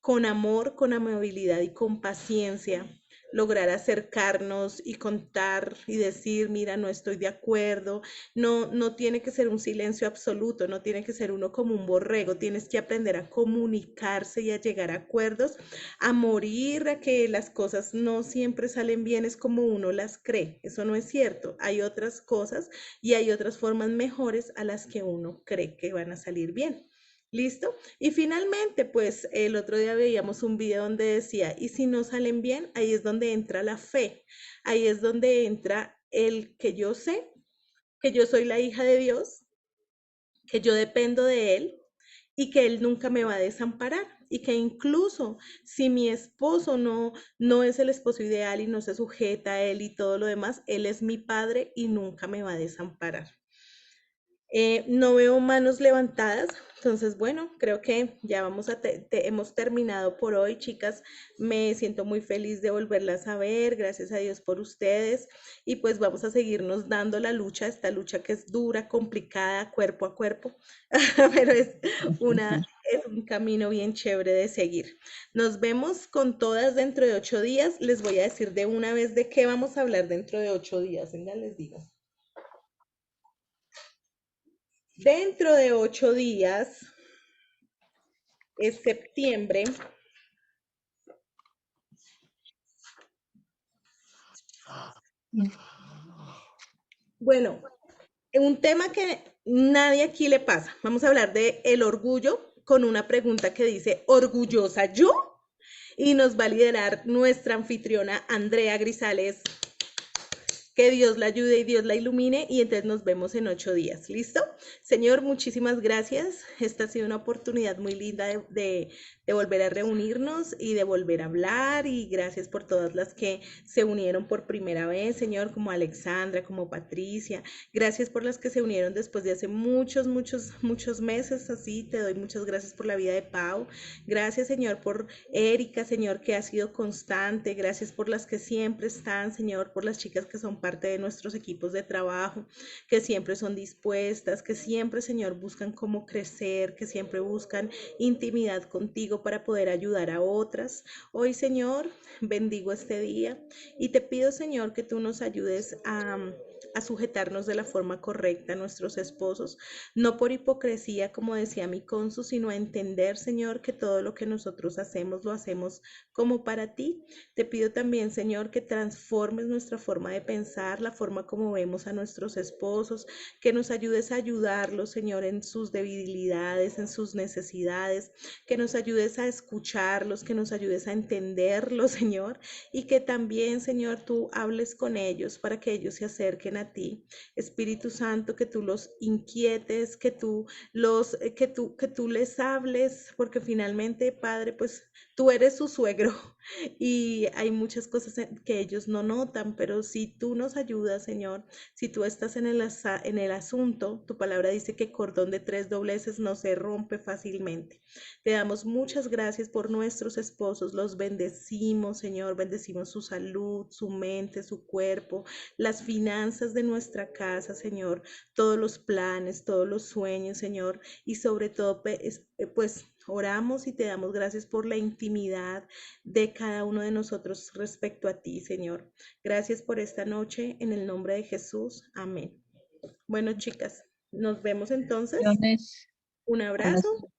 con amor, con amabilidad y con paciencia, lograr acercarnos y contar y decir, mira, no estoy de acuerdo. No tiene que ser un silencio absoluto, no tiene que ser uno como un borrego, tienes que aprender a comunicarse y a llegar a acuerdos, a morir a que las cosas no siempre salen bien, es como uno las cree. Eso no es cierto. Hay otras cosas y hay otras formas mejores a las que uno cree que van a salir bien. ¿Listo? Y finalmente, pues el otro día veíamos un video donde decía, y si no salen bien, ahí es donde entra la fe, ahí es donde entra el que yo sé, que yo soy la hija de Dios, que yo dependo de Él y que Él nunca me va a desamparar. Y que incluso si mi esposo no es el esposo ideal y no se sujeta a Él y todo lo demás, Él es mi padre y nunca me va a desamparar. No veo manos levantadas, entonces bueno, creo que ya hemos terminado por hoy, chicas. Me siento muy feliz de volverlas a ver, gracias a Dios por ustedes. Y pues vamos a seguirnos dando la lucha, esta lucha que es dura, complicada, cuerpo a cuerpo, pero es un camino bien chévere de seguir. Nos vemos con todas dentro de 8 días. Les voy a decir de una vez de qué vamos a hablar dentro de 8 días. Venga, les digo. Dentro de 8 días es septiembre. Bueno, un tema que nadie aquí le pasa. Vamos a hablar de el orgullo con una pregunta que dice, ¿orgullosa yo? Y nos va a liderar nuestra anfitriona Andrea Grisales. Que Dios la ayude y Dios la ilumine y entonces nos vemos en 8 días. ¿Listo? Señor, muchísimas gracias. Esta ha sido una oportunidad muy linda de volver a reunirnos y de volver a hablar y gracias por todas las que se unieron por primera vez, Señor, como Alexandra, como Patricia. Gracias por las que se unieron después de hace muchos meses. Así te doy muchas gracias por la vida de Pau. Gracias, Señor, por Erika, Señor, que ha sido constante. Gracias por las que siempre están, Señor, por las chicas que son parte de nuestros equipos de trabajo, que siempre son dispuestas, que siempre, Señor, buscan cómo crecer, que siempre buscan intimidad contigo para poder ayudar a otras. Hoy, Señor, bendigo este día y te pido, Señor, que tú nos ayudes a sujetarnos de la forma correcta a nuestros esposos, no por hipocresía, como decía mi cónsul, sino a entender, Señor, que todo lo que nosotros hacemos, lo hacemos como para ti. Te pido también, Señor, que transformes nuestra forma de pensar, la forma como vemos a nuestros esposos, que nos ayudes a ayudarlos, Señor, en sus debilidades, en sus necesidades, que nos ayudes a escucharlos, que nos ayudes a entenderlos, Señor, y que también, Señor, tú hables con ellos para que ellos se acerquen a ti. Espíritu Santo, que tú los inquietes, que tú les hables, porque finalmente, Padre, pues tú eres su suegro y hay muchas cosas que ellos no notan, pero si tú nos ayudas, Señor, si tú estás en el asunto, tu palabra dice que cordón de 3 dobleces no se rompe fácilmente. Te damos muchas gracias por nuestros esposos, los bendecimos, Señor, bendecimos su salud, su mente, su cuerpo, las finanzas de nuestra casa, Señor, todos los planes, todos los sueños, Señor, y sobre todo, pues oramos y te damos gracias por la intimidad de cada uno de nosotros respecto a ti, Señor. Gracias por esta noche, en el nombre de Jesús. Amén. Bueno, chicas, nos vemos entonces. Un abrazo.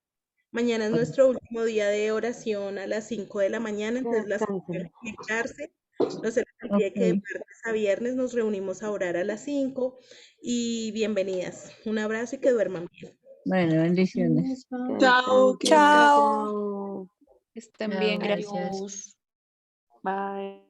Mañana es nuestro último día de oración a las 5 de la mañana, entonces las que quieran conectarse. No se les olvide que de martes a viernes nos reunimos a orar a las 5 y bienvenidas. Un abrazo y que duerman bien. Bueno, bendiciones. Chao. Chao. Estén bien, gracias. Gracias. Bye.